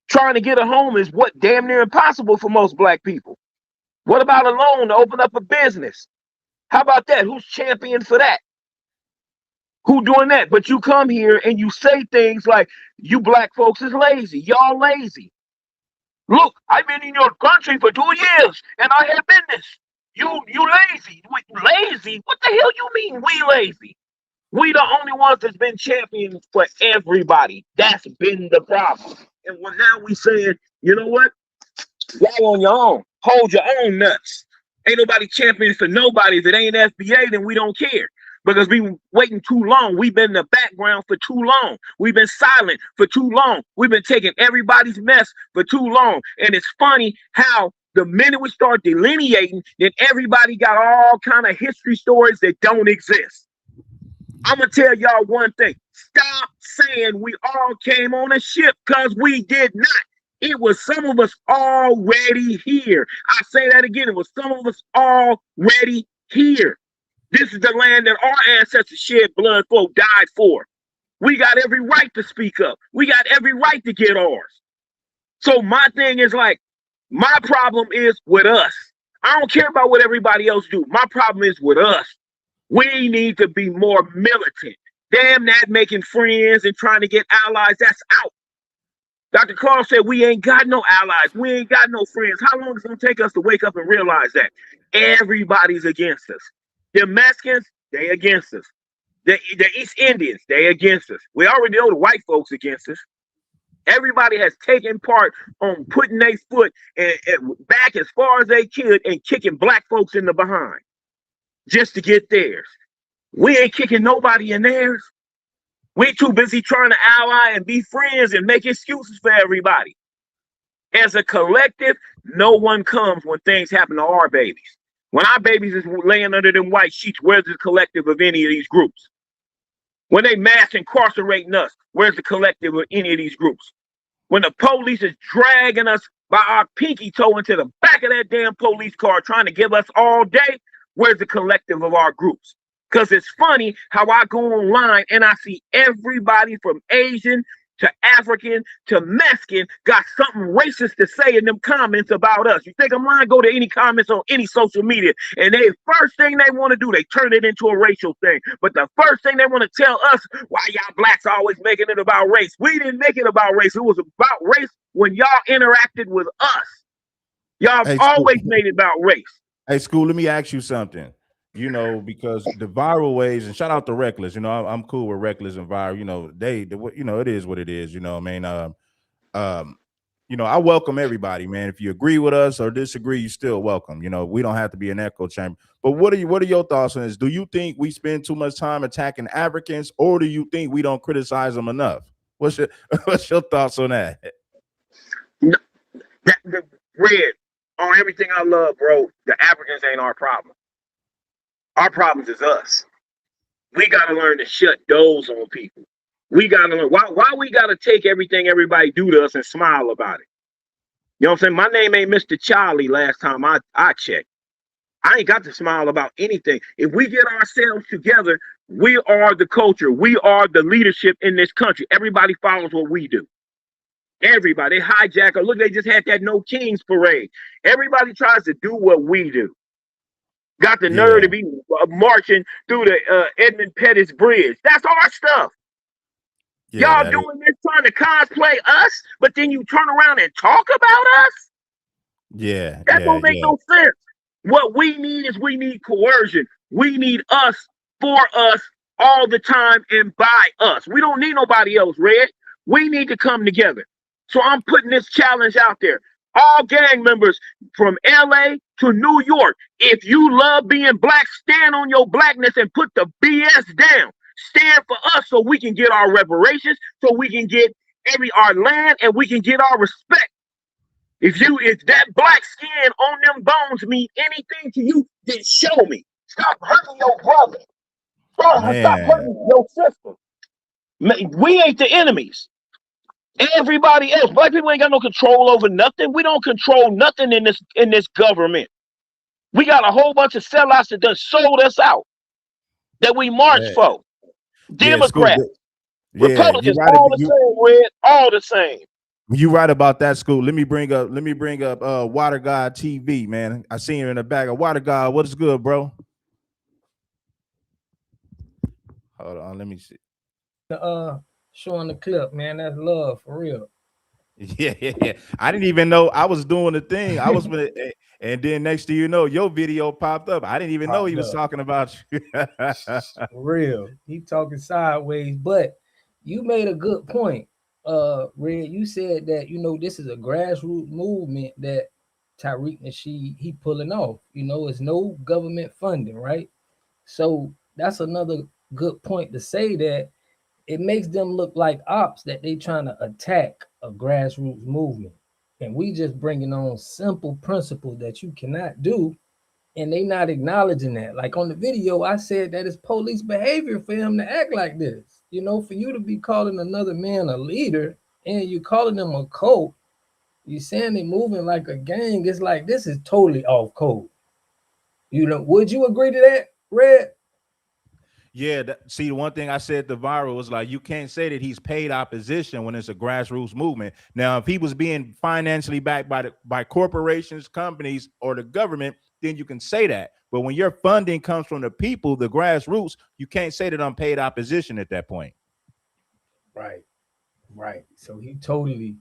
Trying to get a home is what damn near impossible for most black people. What about a loan to open up a business? How about that? Who's champion for that? Who doing that? But you come here and you say things like, you black folks is lazy. Y'all lazy. Look, I've been in your country for 2 years and I have business. You lazy. Lazy? What the hell you mean we lazy? We the only ones that's been champions for everybody. That's been the problem. And when now we saying, you know what? Y'all on your own. Hold your own nuts. Ain't nobody champion for nobody. If it ain't FBA, then we don't care. Because we waiting too long. We've been in the background for too long. We've been silent for too long. We've been taking everybody's mess for too long. And it's funny how the minute we start delineating, then everybody got all kind of history stories that don't exist. I'm going to tell y'all one thing. Stop saying we all came on a ship, because we did not. It was some of us already here. I say that again. It was some of us already here. This is the land that our ancestors shed blood for, died for. We got every right to speak up. We got every right to get ours. So my thing is like, my problem is with us. I don't care about what everybody else do. My problem is with us. We need to be more militant. Damn that making friends and trying to get allies, that's out. Dr. Carl said we ain't got no allies. We ain't got no friends. How long is it going to take us to wake up and realize that? Everybody's against us. The Mexicans, they against us. The East Indians, they against us. We already know the white folks against us. Everybody has taken part on putting their foot and back as far as they could and kicking black folks in the behind just to get theirs. We ain't kicking nobody in theirs. We too busy trying to ally and be friends and make excuses for everybody. As a collective, no one comes when things happen to our babies. When our babies is laying under them white sheets, where's the collective of any of these groups? When they mass incarcerating us, where's the collective of any of these groups? When the police is dragging us by our pinky toe into the back of that damn police car trying to give us all day, where's the collective of our groups? Because it's funny how I go online and I see everybody from Asian to African to Mexican got something racist to say in them comments about us. You think I'm lying? Go to any comments on any social media, and they first thing they want to do, they turn it into a racial thing. But the first thing they want to tell us, why y'all blacks always making it about race. We didn't make it about race. It was about race when y'all interacted with us. Y'all always made it about race. Hey, School, let me ask you something. You know, because the viral ways, and shout out to Reckless. You know, I'm cool with Reckless and Viral. You know, it is what it is. You know, I mean, you know, I welcome everybody, man. If you agree with us or disagree, you still welcome. You know, we don't have to be an echo chamber. But what are your thoughts on this? Do you think we spend too much time attacking Africans, or do you think we don't criticize them enough? What's your thoughts on that? No, the Red, on everything I love, bro, the Africans ain't our problem. Our problems is us. We got to learn to shut doors on people. We got to learn. Why we got to take everything everybody do to us and smile about it? You know what I'm saying? My name ain't Mr. Charlie last time I checked. I ain't got to smile about anything. If we get ourselves together, we are the culture. We are the leadership in this country. Everybody follows what we do. Everybody. They hijack. Look, they just had that No Kings parade. Everybody tries to do what we do. got the nerve Yeah, to be marching through the Edmund Pettus Bridge. That's our stuff. yeah, Y'all that is. doing this trying to cosplay us, but then you turn around and talk about us? Yeah, That yeah, don't make yeah, no sense. What we need is we need coercion. We need us for us all the time and by us. We don't need nobody else, Red. We need to come together. So I'm putting this challenge out there. All gang members from LA to New York, if you love being black, stand on your blackness and put the BS down. Stand for us so we can get our reparations, so we can get our land and we can get our respect. If that black skin on them bones mean anything to you, then show me. Stop hurting your brother. Stop man. hurting your sister. We ain't the enemies. Everybody else, black people ain't got no control over nothing. We don't control nothing in this government. We got a whole bunch of sellouts that done sold us out that we march Yeah, for. yeah, school. Democrats, Yeah, you Republicans, right. all the same, Red, all the same. You right about that, school. Let me bring up Water God TV, man. I seen you in the back of Water God. What is good, bro? Hold on, let me see. Showing the clip, man. That's love for real. Yeah, yeah, yeah. I didn't even know I was doing the thing. I was with it, and then next thing you know, your video popped up. I didn't even know he Popped was up. talking about you. For real. He talking sideways, but you made a good point. Red, you said that this is a grassroots movement that Tariq Nasheed he pulling off. It's no government funding, right? So that's another good point to say that it makes them look like ops that they trying to attack a grassroots movement. And we just bringing on simple principles that you cannot do, and they not acknowledging that. Like on the video, I said that it's police behavior for him to act like this. For you to be calling another man a leader and you calling them a cult, you saying they moving like a gang. It's like this is totally off code. Would you agree to that, Red? Yeah, see, the one thing I said to Viral was like, you can't say that he's paid opposition when it's a grassroots movement. Now, if he was being financially backed by corporations, companies, or the government, then you can say that. But when your funding comes from the people, the grassroots, you can't say that I'm paid opposition at that point. Right, right. So he totally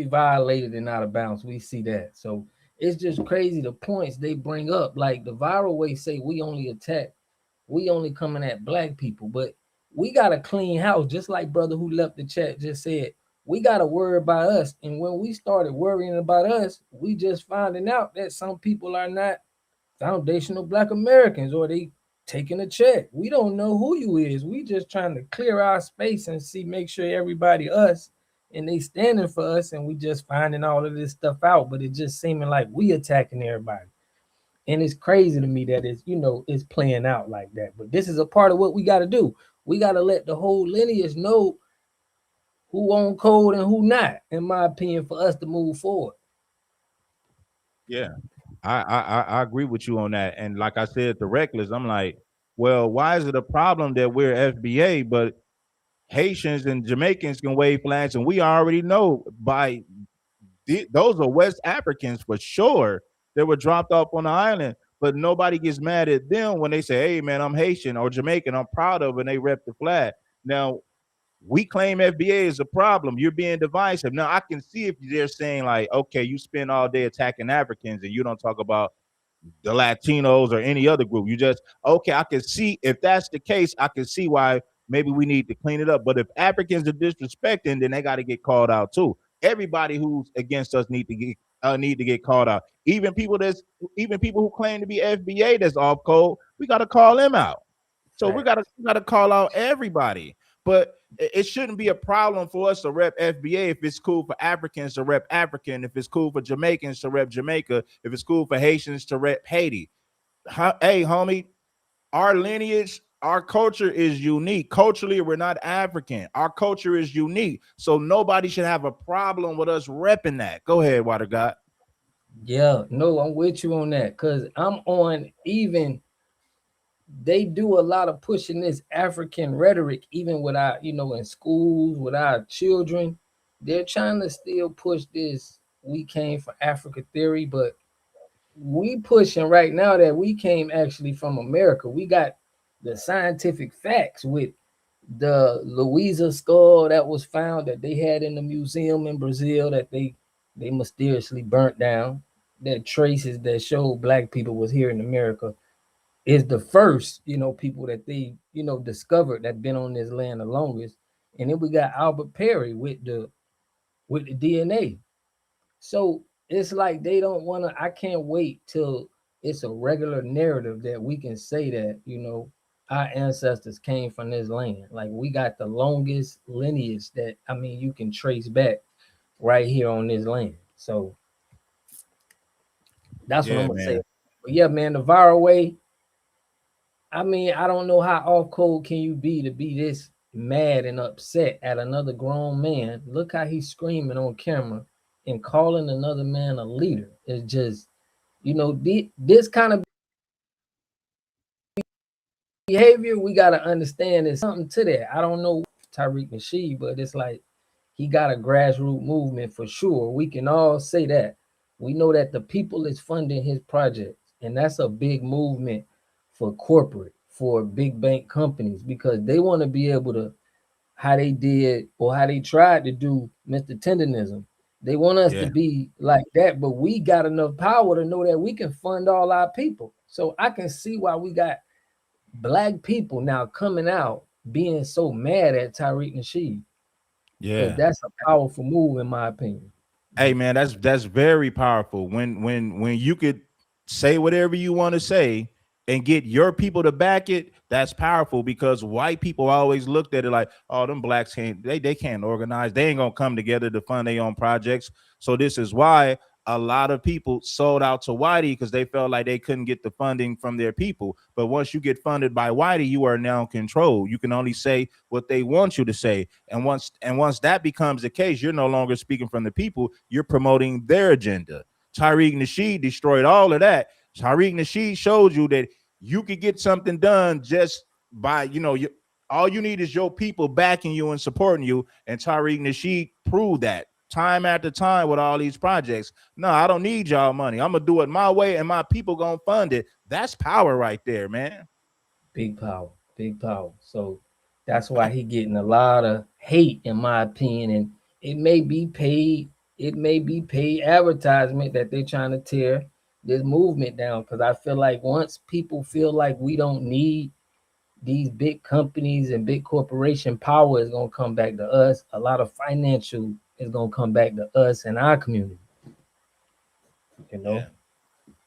violated and out of bounds. We see that. So it's just crazy the points they bring up. Like the viral way say we only coming at black people, but we got a clean house, just like brother who left the chat just said. We got to worry about us. And when we started worrying about us, we just finding out that some people are not foundational black Americans, or they taking a check. We don't know who you is. We just trying to clear our space and make sure everybody us and they standing for us, and we just finding all of this stuff out. But it just seeming like we attacking everybody. And it's crazy to me that it's playing out like that. But this is a part of what we got to do. We got to let the whole lineage know who on code and who not, in my opinion, for us to move forward. Yeah, I agree with you on that. And like I said to Reckless, I'm like, well, why is it a problem that we're FBA, but Haitians and Jamaicans can wave flags, and we already know those are West Africans for sure that were dropped off on the island, but nobody gets mad at them when they say, hey man, I'm Haitian or Jamaican, I'm proud of it, and they rep the flag. Now we claim FBA is a problem. You're being divisive. Now I can see if they're saying like, okay, you spend all day attacking Africans and you don't talk about the Latinos or any other group. You just, okay, I can see if that's the case, I can see why maybe we need to clean it up. But if Africans are disrespecting, then they got to get called out too. Everybody who's against us need to get called out. Even people who claim to be FBA that's off code, we got to call them out. So we gotta call out everybody. But it shouldn't be a problem for us to rep FBA if it's cool for Africans to rep African, if it's cool for Jamaicans to rep Jamaica, if it's cool for Haitians to rep Haiti. Hey, homie, our lineage, our culture is unique. Culturally, we're not African. Our culture is unique. So nobody should have a problem with us repping that. Go ahead, Water God. Yeah, no, I'm with you on that, because I'm on even they do a lot of pushing this African rhetoric, even with our, in schools, with our children. They're trying to still push this we came from Africa theory, but we pushing right now that we came actually from America. We got the scientific facts with the Louisa skull that was found that they had in the museum in Brazil that they mysteriously burnt down. That traces that showed black people was here in America is the first, people that they, discovered that been on this land the longest. And then we got Albert Perry with the DNA. So it's like they don't want to. I can't wait till it's a regular narrative that we can say that, our ancestors came from this land. Like we got the longest lineage that, I mean, you can trace back right here on this land. So that's what I'm Yeah, gonna say. man. But yeah, man, the viral way, I mean, I don't know how off code can you be to be this mad and upset at another grown man. Look how he's screaming on camera and calling another man a leader. It's just, this kind of behavior, we got to understand there's something to that. I don't know Tariq Nasheed, but it's like he got a grassroots movement for sure. We can all say that. We know that the people is funding his projects, and that's a big movement for corporate, for big bank companies, because they want to be able to, how they did or how they tried to do Mr. Tenderism. They want us to Yeah. be like that, but we got enough power to know that we can fund all our people. So I can see why we got black people now coming out being so mad at Tariq Nasheed, because Yeah. that's a powerful move in my opinion. Hey man, that's very powerful. When you could say whatever you want to say and get your people to back it, that's powerful because white people always looked at it like, oh, them blacks can't they can't organize. They ain't gonna come together to fund their own projects. So this is why a lot of people sold out to Whitey because they felt like they couldn't get the funding from their people. But once you get funded by Whitey, you are now in control. You can only say what they want you to say. And once that becomes the case, you're no longer speaking from the people, you're promoting their agenda. Tariq Nasheed destroyed all of that. Tariq Nasheed showed you that you could get something done just by, all you need is your people backing you and supporting you. And Tariq Nasheed proved that time after time with all these projects. No, I don't need y'all money. I'm gonna do it my way, and my people gonna fund it. That's power right there, man. Big power, big power. So that's why he getting a lot of hate, in my opinion. And it may be paid, advertisement that they're trying to tear this movement down. Because I feel like once people feel like we don't need these big companies and big corporation power is gonna come back to us. A lot of financial is gonna come back to us and our community. You know. Yeah.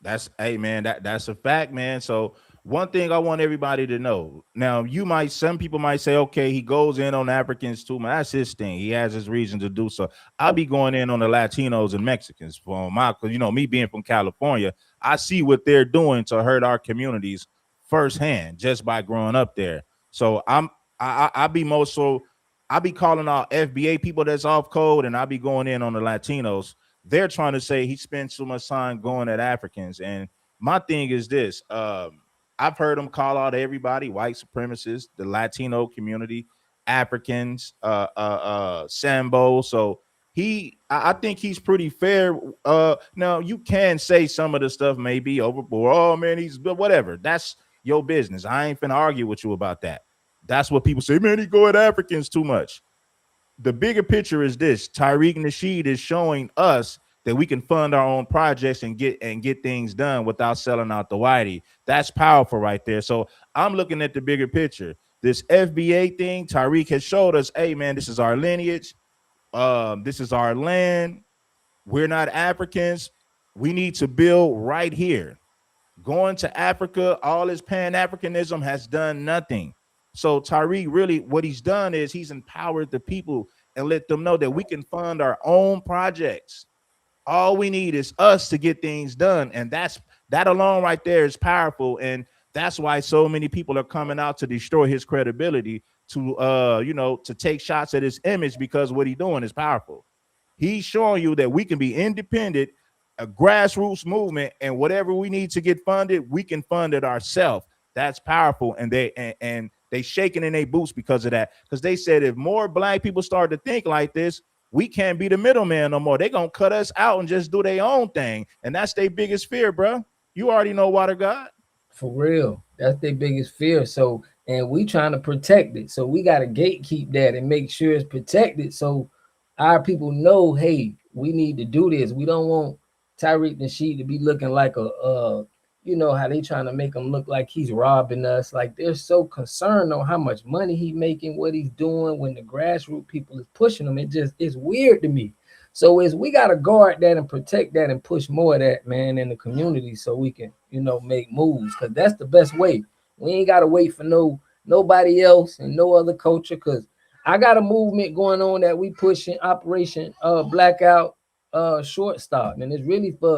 That's hey man, that's a fact, man. So one thing I want everybody to know. Now, some people might say, okay, he goes in on Africans too. Man, that's his thing. He has his reason to do so. I'll be going in on the Latinos and Mexicans for my, because me being from California, I see what they're doing to hurt our communities firsthand just by growing up there. So I be most so I be calling out FBA people that's off code, and I be going in on the Latinos. They're trying to say he spends too much time going at Africans. And my thing is this: I've heard him call out everybody, white supremacists, the Latino community, Africans, Sambo. So I think he's pretty fair. Now you can say some of the stuff may be overboard. Oh man, but whatever. That's your business. I ain't finna argue with you about that. That's what people say. Man, he go at Africans too much. The bigger picture is this: Tariq Nasheed is showing us that we can fund our own projects and get things done without selling out the whitey. That's powerful right there. So I'm looking at the bigger picture. This FBA thing, Tariq has showed us, hey man, this is our lineage. This is our land. We're not Africans. We need to build right here. Going to Africa, all his Pan-Africanism has done nothing. So Tariq really, what he's done is he's empowered the people and let them know that we can fund our own projects. All we need is us to get things done. And that alone right there is powerful. And that's why so many people are coming out to destroy his credibility, to take shots at his image, because what he's doing is powerful. He's showing you that we can be independent, a grassroots movement, and whatever we need to get funded, we can fund it ourselves. That's powerful. And they shaking in their boots because of that. Because they said if more black people start to think like this, we can't be the middleman no more. They gonna cut us out and just do their own thing, and that's their biggest fear, bro. You already know, Water God. For real. That's their biggest fear. So, and we trying to protect it. So we got to gatekeep that and make sure it's protected. So our people know, hey, we need to do this. We don't want Tariq Nasheed to be looking like you know how they trying to make him look like he's robbing us. Like they're so concerned on how much money he making, what he's doing when the grassroots people is pushing him. It's weird to me. So is we gotta guard that and protect that and push more of that, man, in the community so we can, you know, make moves. Cause that's the best way. We ain't gotta wait for nobody else and no other culture. Cause I got a movement going on that we pushing Operation Blackout Shortstop. And it's really for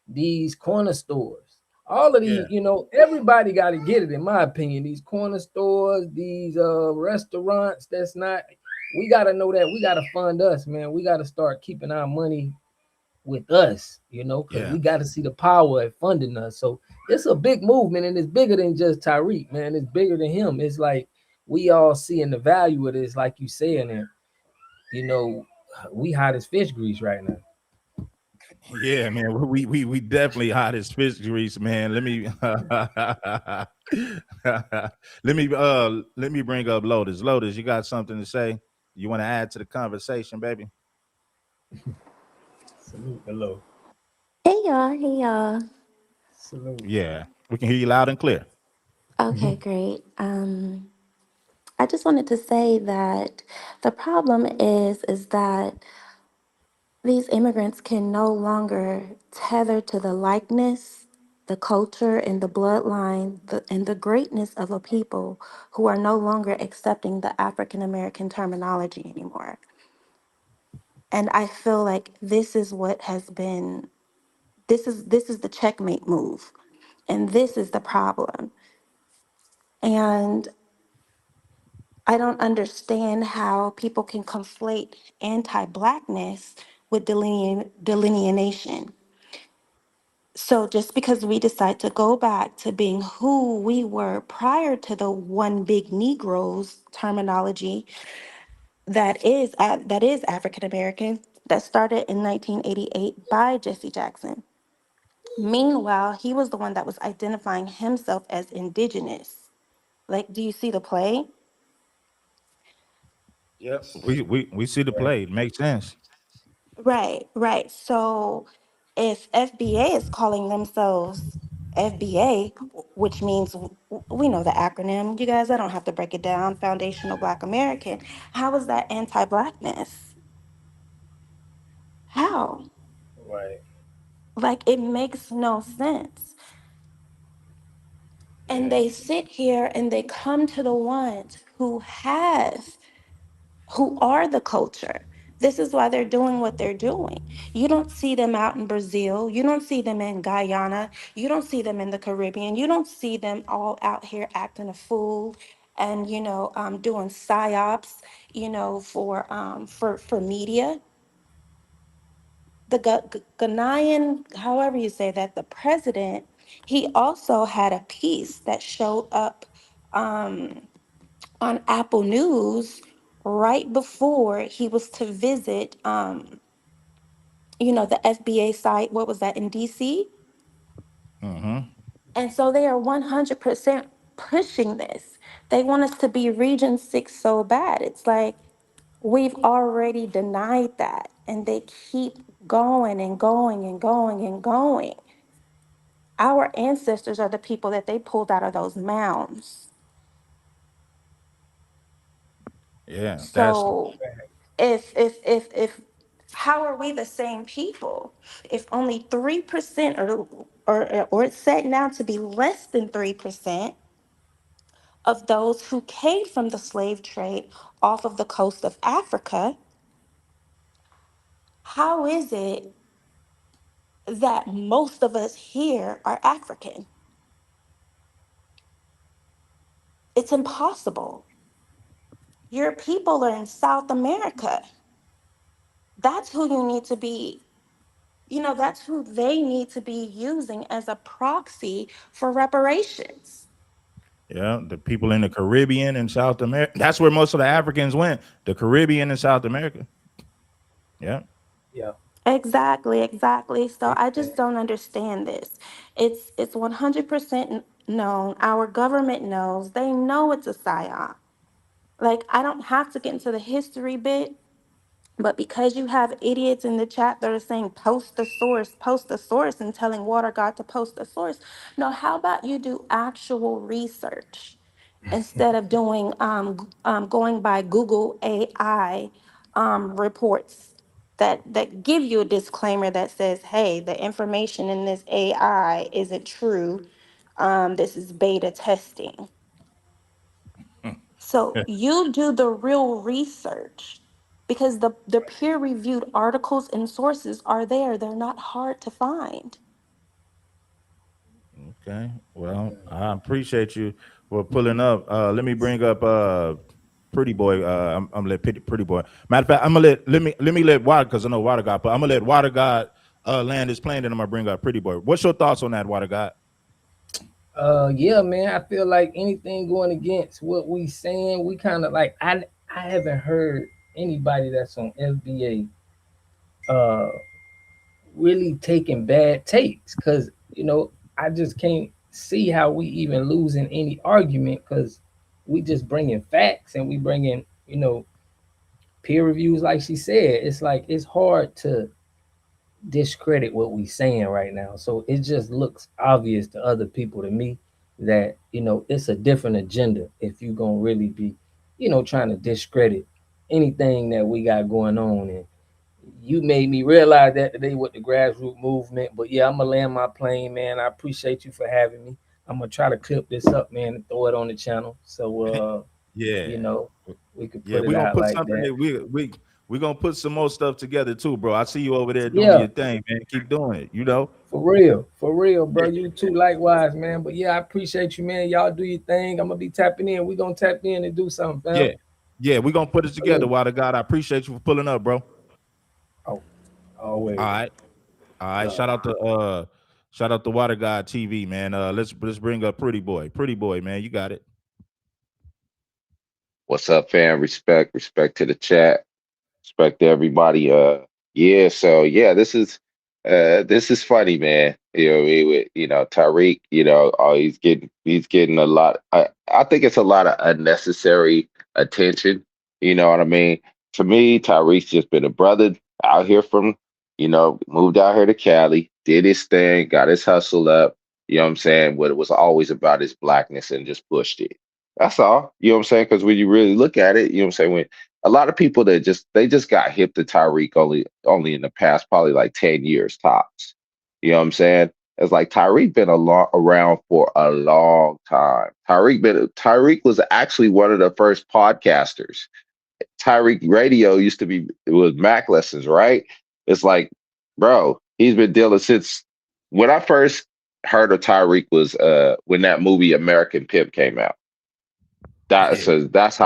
these corner stores. All of Yeah, these, you know, everybody got to get it, in my opinion. These corner stores, these restaurants, that's not, we got to know that we got to fund us, man. We got to start keeping our money with us, you know, because yeah, we got to see the power of funding us. So it's a big movement and it's bigger than just Tariq, man. It's bigger than him. It's like we all seeing the value of this, like you saying, and, you know, we hot as fish grease right now. yeah, man. We definitely hot as fish grease, man. Let me let me bring up Lotus. Lotus, you got something to say? You want to add to the conversation, baby? Salute, hello. Hey y'all, hey y'all. Salute. Yeah, we can hear you loud and clear. Okay, great. I just wanted to say that the problem is that these immigrants can no longer tether to the likeness, the culture, and the bloodline, and the greatness of a people who are no longer accepting the African American terminology anymore. And I feel like this is what has been this is the checkmate move, and this is the problem. And I don't understand how people can conflate anti Blackness with delineation. So just because we decide to go back to being who we were prior to the one big Negroes terminology that is African American, that started in 1988 by Jesse Jackson. Meanwhile, he was the one that was identifying himself as indigenous. Like, do you see the play? Yep. We see the play. It makes sense. Right, right. So if FBA is calling themselves FBA, which means we know the acronym, you guys, I don't have to break it down, Foundational Black American. How is that anti-Blackness? How? Right. Like, it makes no sense. And Yeah. they sit here and they come to the ones who are the culture. This is why they're doing what they're doing. You don't see them out in Brazil. You don't see them in Guyana. You don't see them in the Caribbean. You don't see them all out here acting a fool and doing psyops, for media. The Ghanaian, however you say that, the president, he also had a piece that showed up. Um, on Apple News right before he was to visit, the FBA site. What was that in DC? Mm-hmm. And so they are 100% pushing this. They want us to be Region 6 so bad. It's like we've already denied that. And they keep going and going and going and going. Our ancestors are the people that they pulled out of those mounds. Yeah. That's So if how are we the same people if only 3% or it's set now to be less than 3% of those who came from the slave trade off of the coast of Africa? How is it that most of us here are African? It's impossible. Your people are in South America. That's who you need to be. That's who they need to be using as a proxy for reparations. yeah. The people in the Caribbean and South America. That's where most of the Africans went. The Caribbean and South America. Yeah. Yeah. Exactly. So I Yeah. just don't understand this. It's 100% known. Our government knows. They know it's a psyop. Like, I don't have to get into the history bit, but because you have idiots in the chat that are saying post the source, and telling Water God to post the source. No, how about you do actual research instead of doing going by Google AI reports that give you a disclaimer that says, hey, the information in this AI isn't true. This is beta testing. So you do the real research, because the peer-reviewed articles and sources are there. They're not hard to find. Okay. Well, I appreciate you for pulling up. Let me bring up Pretty Boy. I'm gonna let Pretty Boy. Matter of fact, I'm gonna let me let Water, because I know Water God, but I'm gonna let Water God land his plane, and I'm gonna bring up Pretty Boy. What's your thoughts on that, Water God? Yeah, man. I feel like anything going against what we saying, we kind of like. I haven't heard anybody that's on FBA really taking bad takes, because I just can't see how we even losing any argument, because we just bringing facts, and we bringing peer reviews, like she said. It's like it's hard to discredit what we saying right now. So it just looks obvious to other people, to me, that it's a different agenda if you gonna really be trying to discredit anything that we got going on. And you made me realize that today with the grassroots movement. But yeah, I'm gonna land my plane, man. I appreciate you for having me. I'm gonna try to clip this up, man, and throw it on the channel, so Yeah. you know we could Yeah, put we're it gonna out put like something that. that we're gonna put some more stuff together too, bro. I see you over there doing Yeah, your thing, man. Keep doing it, you know? for real, bro. Yeah, You too, likewise, man. But yeah, I appreciate you, man. Y'all do your thing. I'm gonna be tapping in. We gonna tap in and do something, fam. yeah. Yeah, we're gonna put it Oh, yeah. together, Water God. I appreciate you for pulling up, bro. Oh, All always. right. All right. Yeah. Shout out to Water God TV, man. Let's bring up Pretty Boy. Pretty Boy, man. You got it. What's up, fam? Respect to the chat. Respect to everybody. Yeah. So yeah, this is funny, man. Tariq. He's getting a lot. I think it's a lot of unnecessary attention. You know what I mean? To me, Tariq's just been a brother out here from, moved out here to Cali, did his thing, got his hustle up. You know what I'm saying? But it was always about his blackness and just pushed it. That's all. You know what I'm saying? Because when you really look at it, you know what I'm saying? When a lot of people that just got hip to Tyreek only in the past probably like 10 years tops. You know what I'm saying? It's like Tyreek been around for a long time. Tyreek was actually one of the first podcasters. Tyreek Radio used to be, it was Mac lessons, right? It's like, bro, he's been dealing since when I first heard of Tyreek was when that movie American Pimp came out. Yeah. That's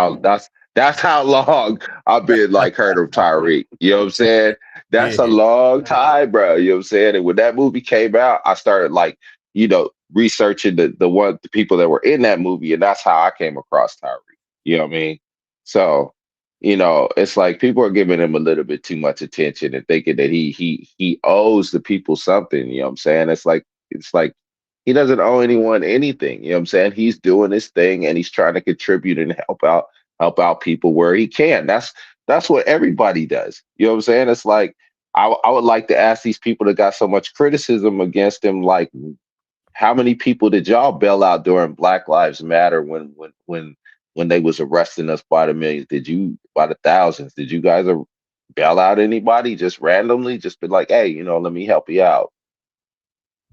how long I've been like heard of Tyreek. You know what I'm saying? That's a Yeah. long time, bro. You know what I'm saying? And when that movie came out, I started like, researching the people that were in that movie, and that's how I came across Tyreek. You know what I mean? So, it's like people are giving him a little bit too much attention and thinking that he owes the people something. You know what I'm saying? It's like he doesn't owe anyone anything. You know what I'm saying? He's doing his thing and he's trying to contribute and help out people where he can. That's what everybody does. You know what I'm saying? It's like I would like to ask these people that got so much criticism against him, like, how many people did y'all bail out during Black Lives Matter when they was arresting us by the millions? By the thousands? Did you guys bail out anybody just randomly? Just be like, hey, let me help you out.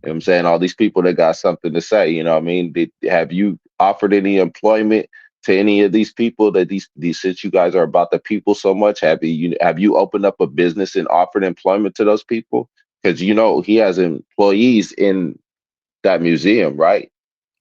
You know what I'm saying? All these people that got something to say, you know what I mean? Have you offered any employment to any of these people that since you guys are about the people so much, have you opened up a business and offered employment to those people? Because he has employees in that museum, right?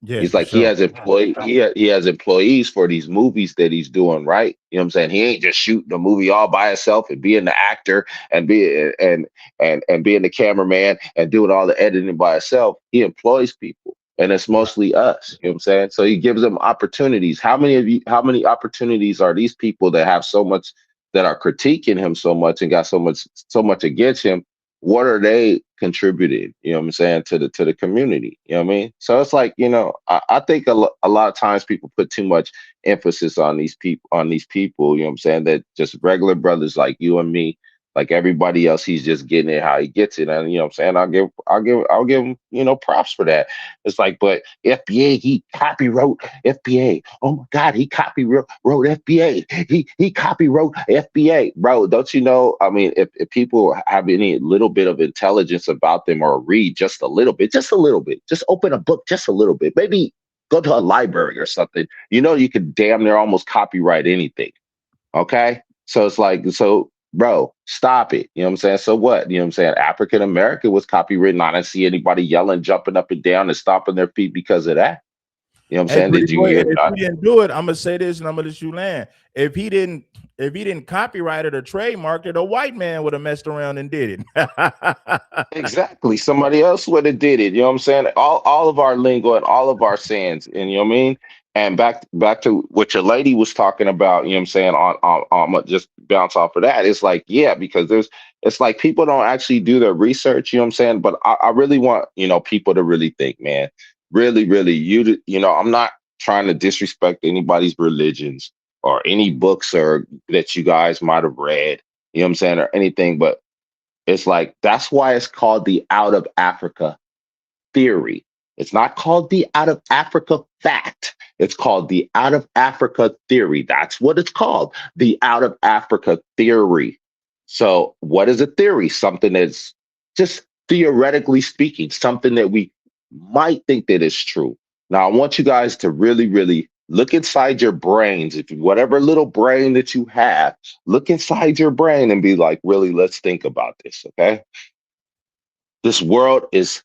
Yeah, He's for like he sure. has employee he has employees for these movies that he's doing, right? You know what I'm saying? He ain't just shooting a movie all by himself and being the actor and being the cameraman and doing all the editing by himself. He employs people. And it's Right. mostly us. You know what I'm saying? So he gives them opportunities. How many opportunities are these people that have so much that are critiquing him so much and got so much against him, what are they contributing? You know what I'm saying, to the community? You know what I mean? So it's like, I think a lot of times people put too much emphasis on these people. You know what I'm saying? That just regular brothers like you and me, like everybody else, he's just getting it how he gets it. And you know what I'm saying? I'll give him, props for that. It's like, but FBA, he copywrote FBA. Oh my God, he copywrote FBA. He copywrote FBA. Bro, don't you know? I mean, if people have any little bit of intelligence about them or read just a little bit, just open a book just a little bit, maybe go to a library or something, you could damn near almost copyright anything. Okay. So it's like, bro, stop it. You know what I'm saying? So what? You know what I'm saying? African American was copywritten. I didn't see anybody yelling, jumping up and down and stomping their feet because of that. You know what I'm Hey, saying? pretty Did you boy, hear? and if he didn't do it, I'm gonna say this and I'm gonna let you land. If he didn't copyright it or trademark it, a white man would have messed around and did it. Exactly. Somebody else would have did it. You know what I'm saying? All of our lingo and all of our sayings. And you know what I mean? And back to what your lady was talking about, you know what I'm saying? On just bounce off of that. It's like, yeah, because it's like people don't actually do their research, you know what I'm saying? But I really want, people to really think, man. Really, really, I'm not trying to disrespect anybody's religions or any books or that you guys might have read, you know what I'm saying, or anything, but it's like that's why it's called the out of Africa theory. It's not called the out of Africa fact. It's called the out of Africa theory. That's what it's called, the out of Africa theory. So, what is a theory? Something that's just theoretically speaking, something that we might think that is true. Now, I want you guys to really, really look inside your brains. If whatever little brain that you have, look inside your brain and be like, really, let's think about this. Okay. This world is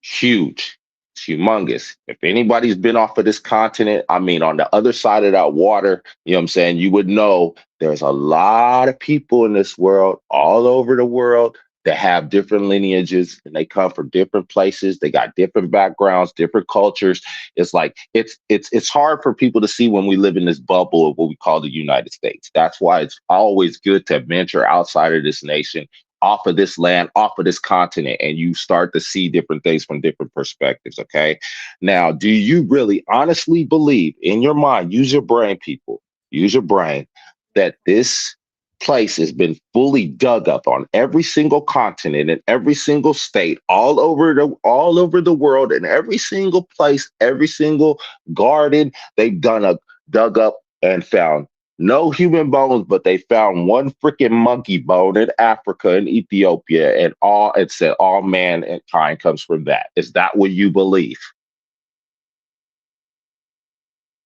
huge. It's humongous. If anybody's been off of this continent, I mean, on the other side of that water, you know what I'm saying, you would know there's a lot of people in this world, all over the world, that have different lineages and they come from different places. They got different backgrounds, different cultures. It's like it's hard for people to see when we live in this bubble of what we call the United States. That's why it's always good to venture outside of this nation, off of this land, off of this continent, and you start to see different things from different perspectives. Okay. Now, do you really honestly believe in your mind, use your brain, people, use your brain, that this place has been fully dug up on every single continent in every single state, all over the world, in every single place, every single garden, they've dug up and found no human bones, but they found one freaking monkey bone in Africa and Ethiopia, and it said all mankind comes from that. Is that what you believe?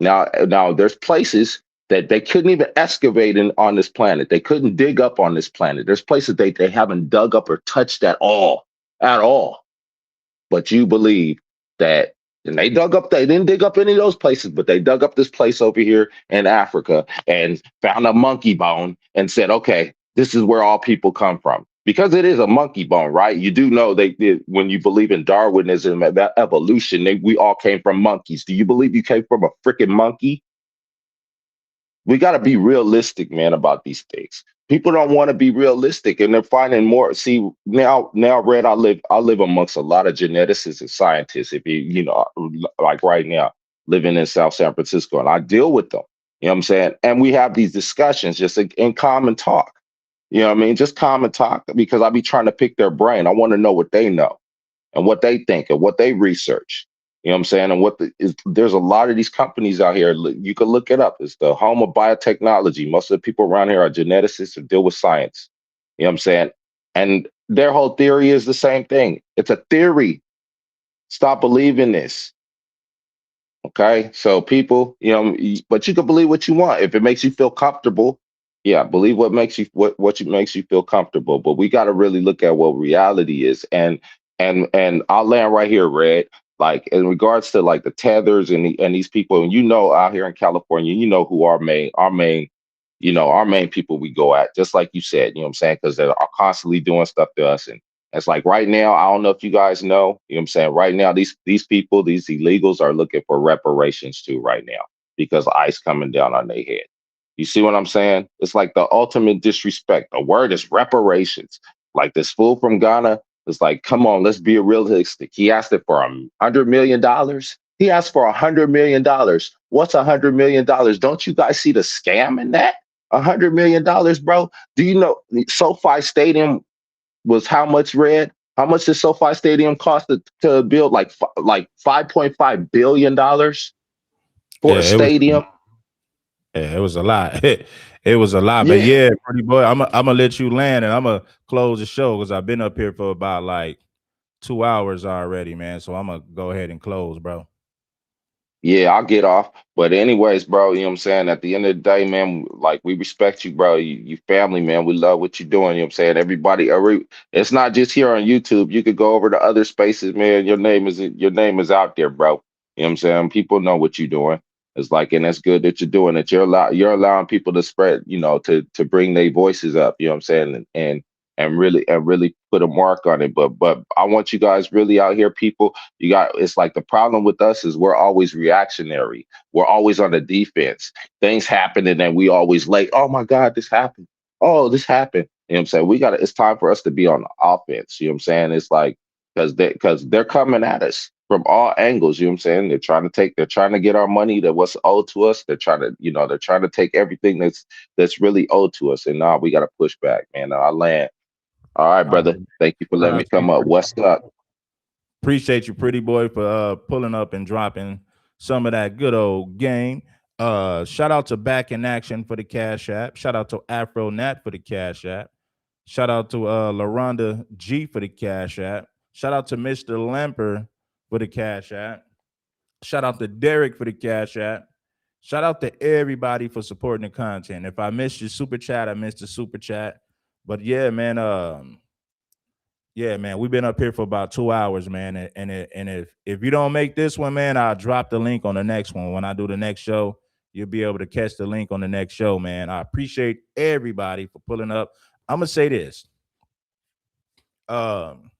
Now there's places that they couldn't even excavate on this planet. They couldn't dig up on this planet. There's places they haven't dug up or touched at all. But you believe that, and they didn't dig up any of those places, but they dug up this place over here in Africa and found a monkey bone and said, okay, this is where all people come from. Because it is a monkey bone, right? You do know when you believe in Darwinism, that evolution, we all came from monkeys. Do you believe you came from a freaking monkey? We got to be realistic, man, about these things. People don't want to be realistic, and they're finding more. See, now, Red, I live amongst a lot of geneticists and scientists. If like right now, living in South San Francisco, and I deal with them. You know what I'm saying? And we have these discussions just in common talk. You know what I mean? Just common talk, because I be trying to pick their brain. I want to know what they know and what they think and what they research. You know what I'm saying? And there's a lot of these companies out here. You can look it up. It's the home of biotechnology. Most of the people around here are geneticists and deal with science. You know what I'm saying? And their whole theory is the same thing. It's a theory. Stop believing this. Okay, so people, but you can believe what you want if it makes you feel comfortable. Yeah, believe what makes you feel comfortable. But we got to really look at what reality is. And I'll land right here, Red. Like in regards to like the tethers and these people, and out here in California, who our main people we go at, just like you said, you know what I'm saying, because they are constantly doing stuff to us. And it's like right now, I don't know if you guys know, you know what I'm saying? Right now, these people, these illegals are looking for reparations too right now because ICE coming down on their head. You see what I'm saying? It's like the ultimate disrespect. The word is reparations. Like this fool from Ghana is like, come on, let's be realistic. He asked it for $100 million. He asked for $100 million. What's $100 million? Don't you guys see the scam in that? $100 million, bro. Do you know SoFi Stadium was how much, Red? How much did SoFi Stadium cost to build? Like $5.5 billion for a Yeah, stadium. it was a lot. It was a lot. But Yeah. yeah, pretty boy, I'm gonna let you land and I'm gonna close the show because I've been up here for about like 2 hours already, man. So I'm gonna go ahead and close, bro. Yeah, I'll get off. But anyways, bro, you know what I'm saying? At the end of the day, man, like we respect you, bro. You family, man. We love what you're doing. You know what I'm saying? It's not just here on YouTube. You could go over to other spaces, man. Your name is out there, bro. You know what I'm saying? People know what you're doing. It's like, and that's good that you're doing it. You're allowing people to spread, to bring their voices up, you know what I'm saying? And really put a mark on it. But I want you guys really out here, people. It's like the problem with us is we're always reactionary. We're always on the defense. Things happen and then we always like, oh my God, this happened. Oh, this happened. You know what I'm saying? It's time for us to be on the offense. You know what I'm saying? It's like, because they're coming at us from all angles. You know what I'm saying? They're trying to get our money that what's owed to us. They're trying to take everything that's really owed to us. And now we got to push back, man. I land. All right, All brother. right. Thank you for All letting right, me come up. What's up? appreciate you, pretty boy, for pulling up and dropping some of that good old game. Shout out to Back in Action for the Cash App. Shout out to Afro Nat for the Cash App. Shout out to LaRonda G for the Cash App. Shout out to Mr. Lamper for the Cash App. Shout out to Derek for the Cash App. Shout out to everybody for supporting the content. If I missed your super chat, I missed the super chat. But yeah, man, we've been up here for about 2 hours, man. And if you don't make this one, man, I'll drop the link on the next one. When I do the next show, you'll be able to catch the link on the next show, man. I appreciate everybody for pulling up. I'm gonna say this. Um,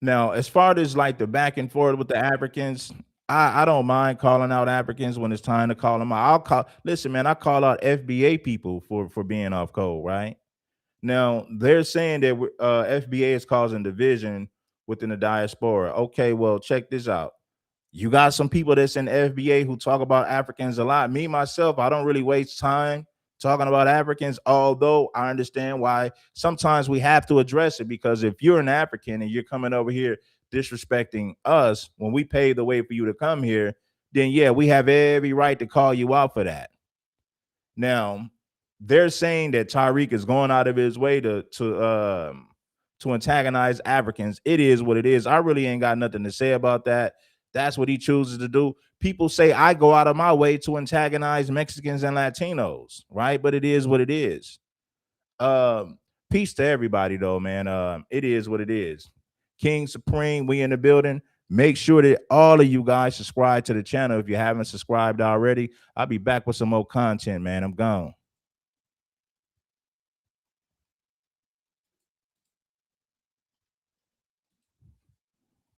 Now, as far as like the back and forth with the Africans, I don't mind calling out Africans when it's time to call them out. Listen, man, I call out FBA people for being off code, right? Now they're saying that FBA is causing division within the diaspora. Okay, well, check this out. You got some people that's in FBA who talk about Africans a lot. Me, myself, I don't really waste time talking about Africans, although I understand why sometimes we have to address it, because if you're an African and you're coming over here disrespecting us when we paid the way for you to come here, then yeah, we have every right to call you out for that. Now, they're saying that Tariq is going out of his way to antagonize Africans. It is what it is. I really ain't got nothing to say about that. That's what he chooses to do. People say I go out of my way to antagonize Mexicans and Latinos, right? But it is what it is. Peace to everybody, though, man. It is what it is. King Supreme, we in the building. Make sure that all of you guys subscribe to the channel if you haven't subscribed already. I'll be back with some more content, man. I'm gone.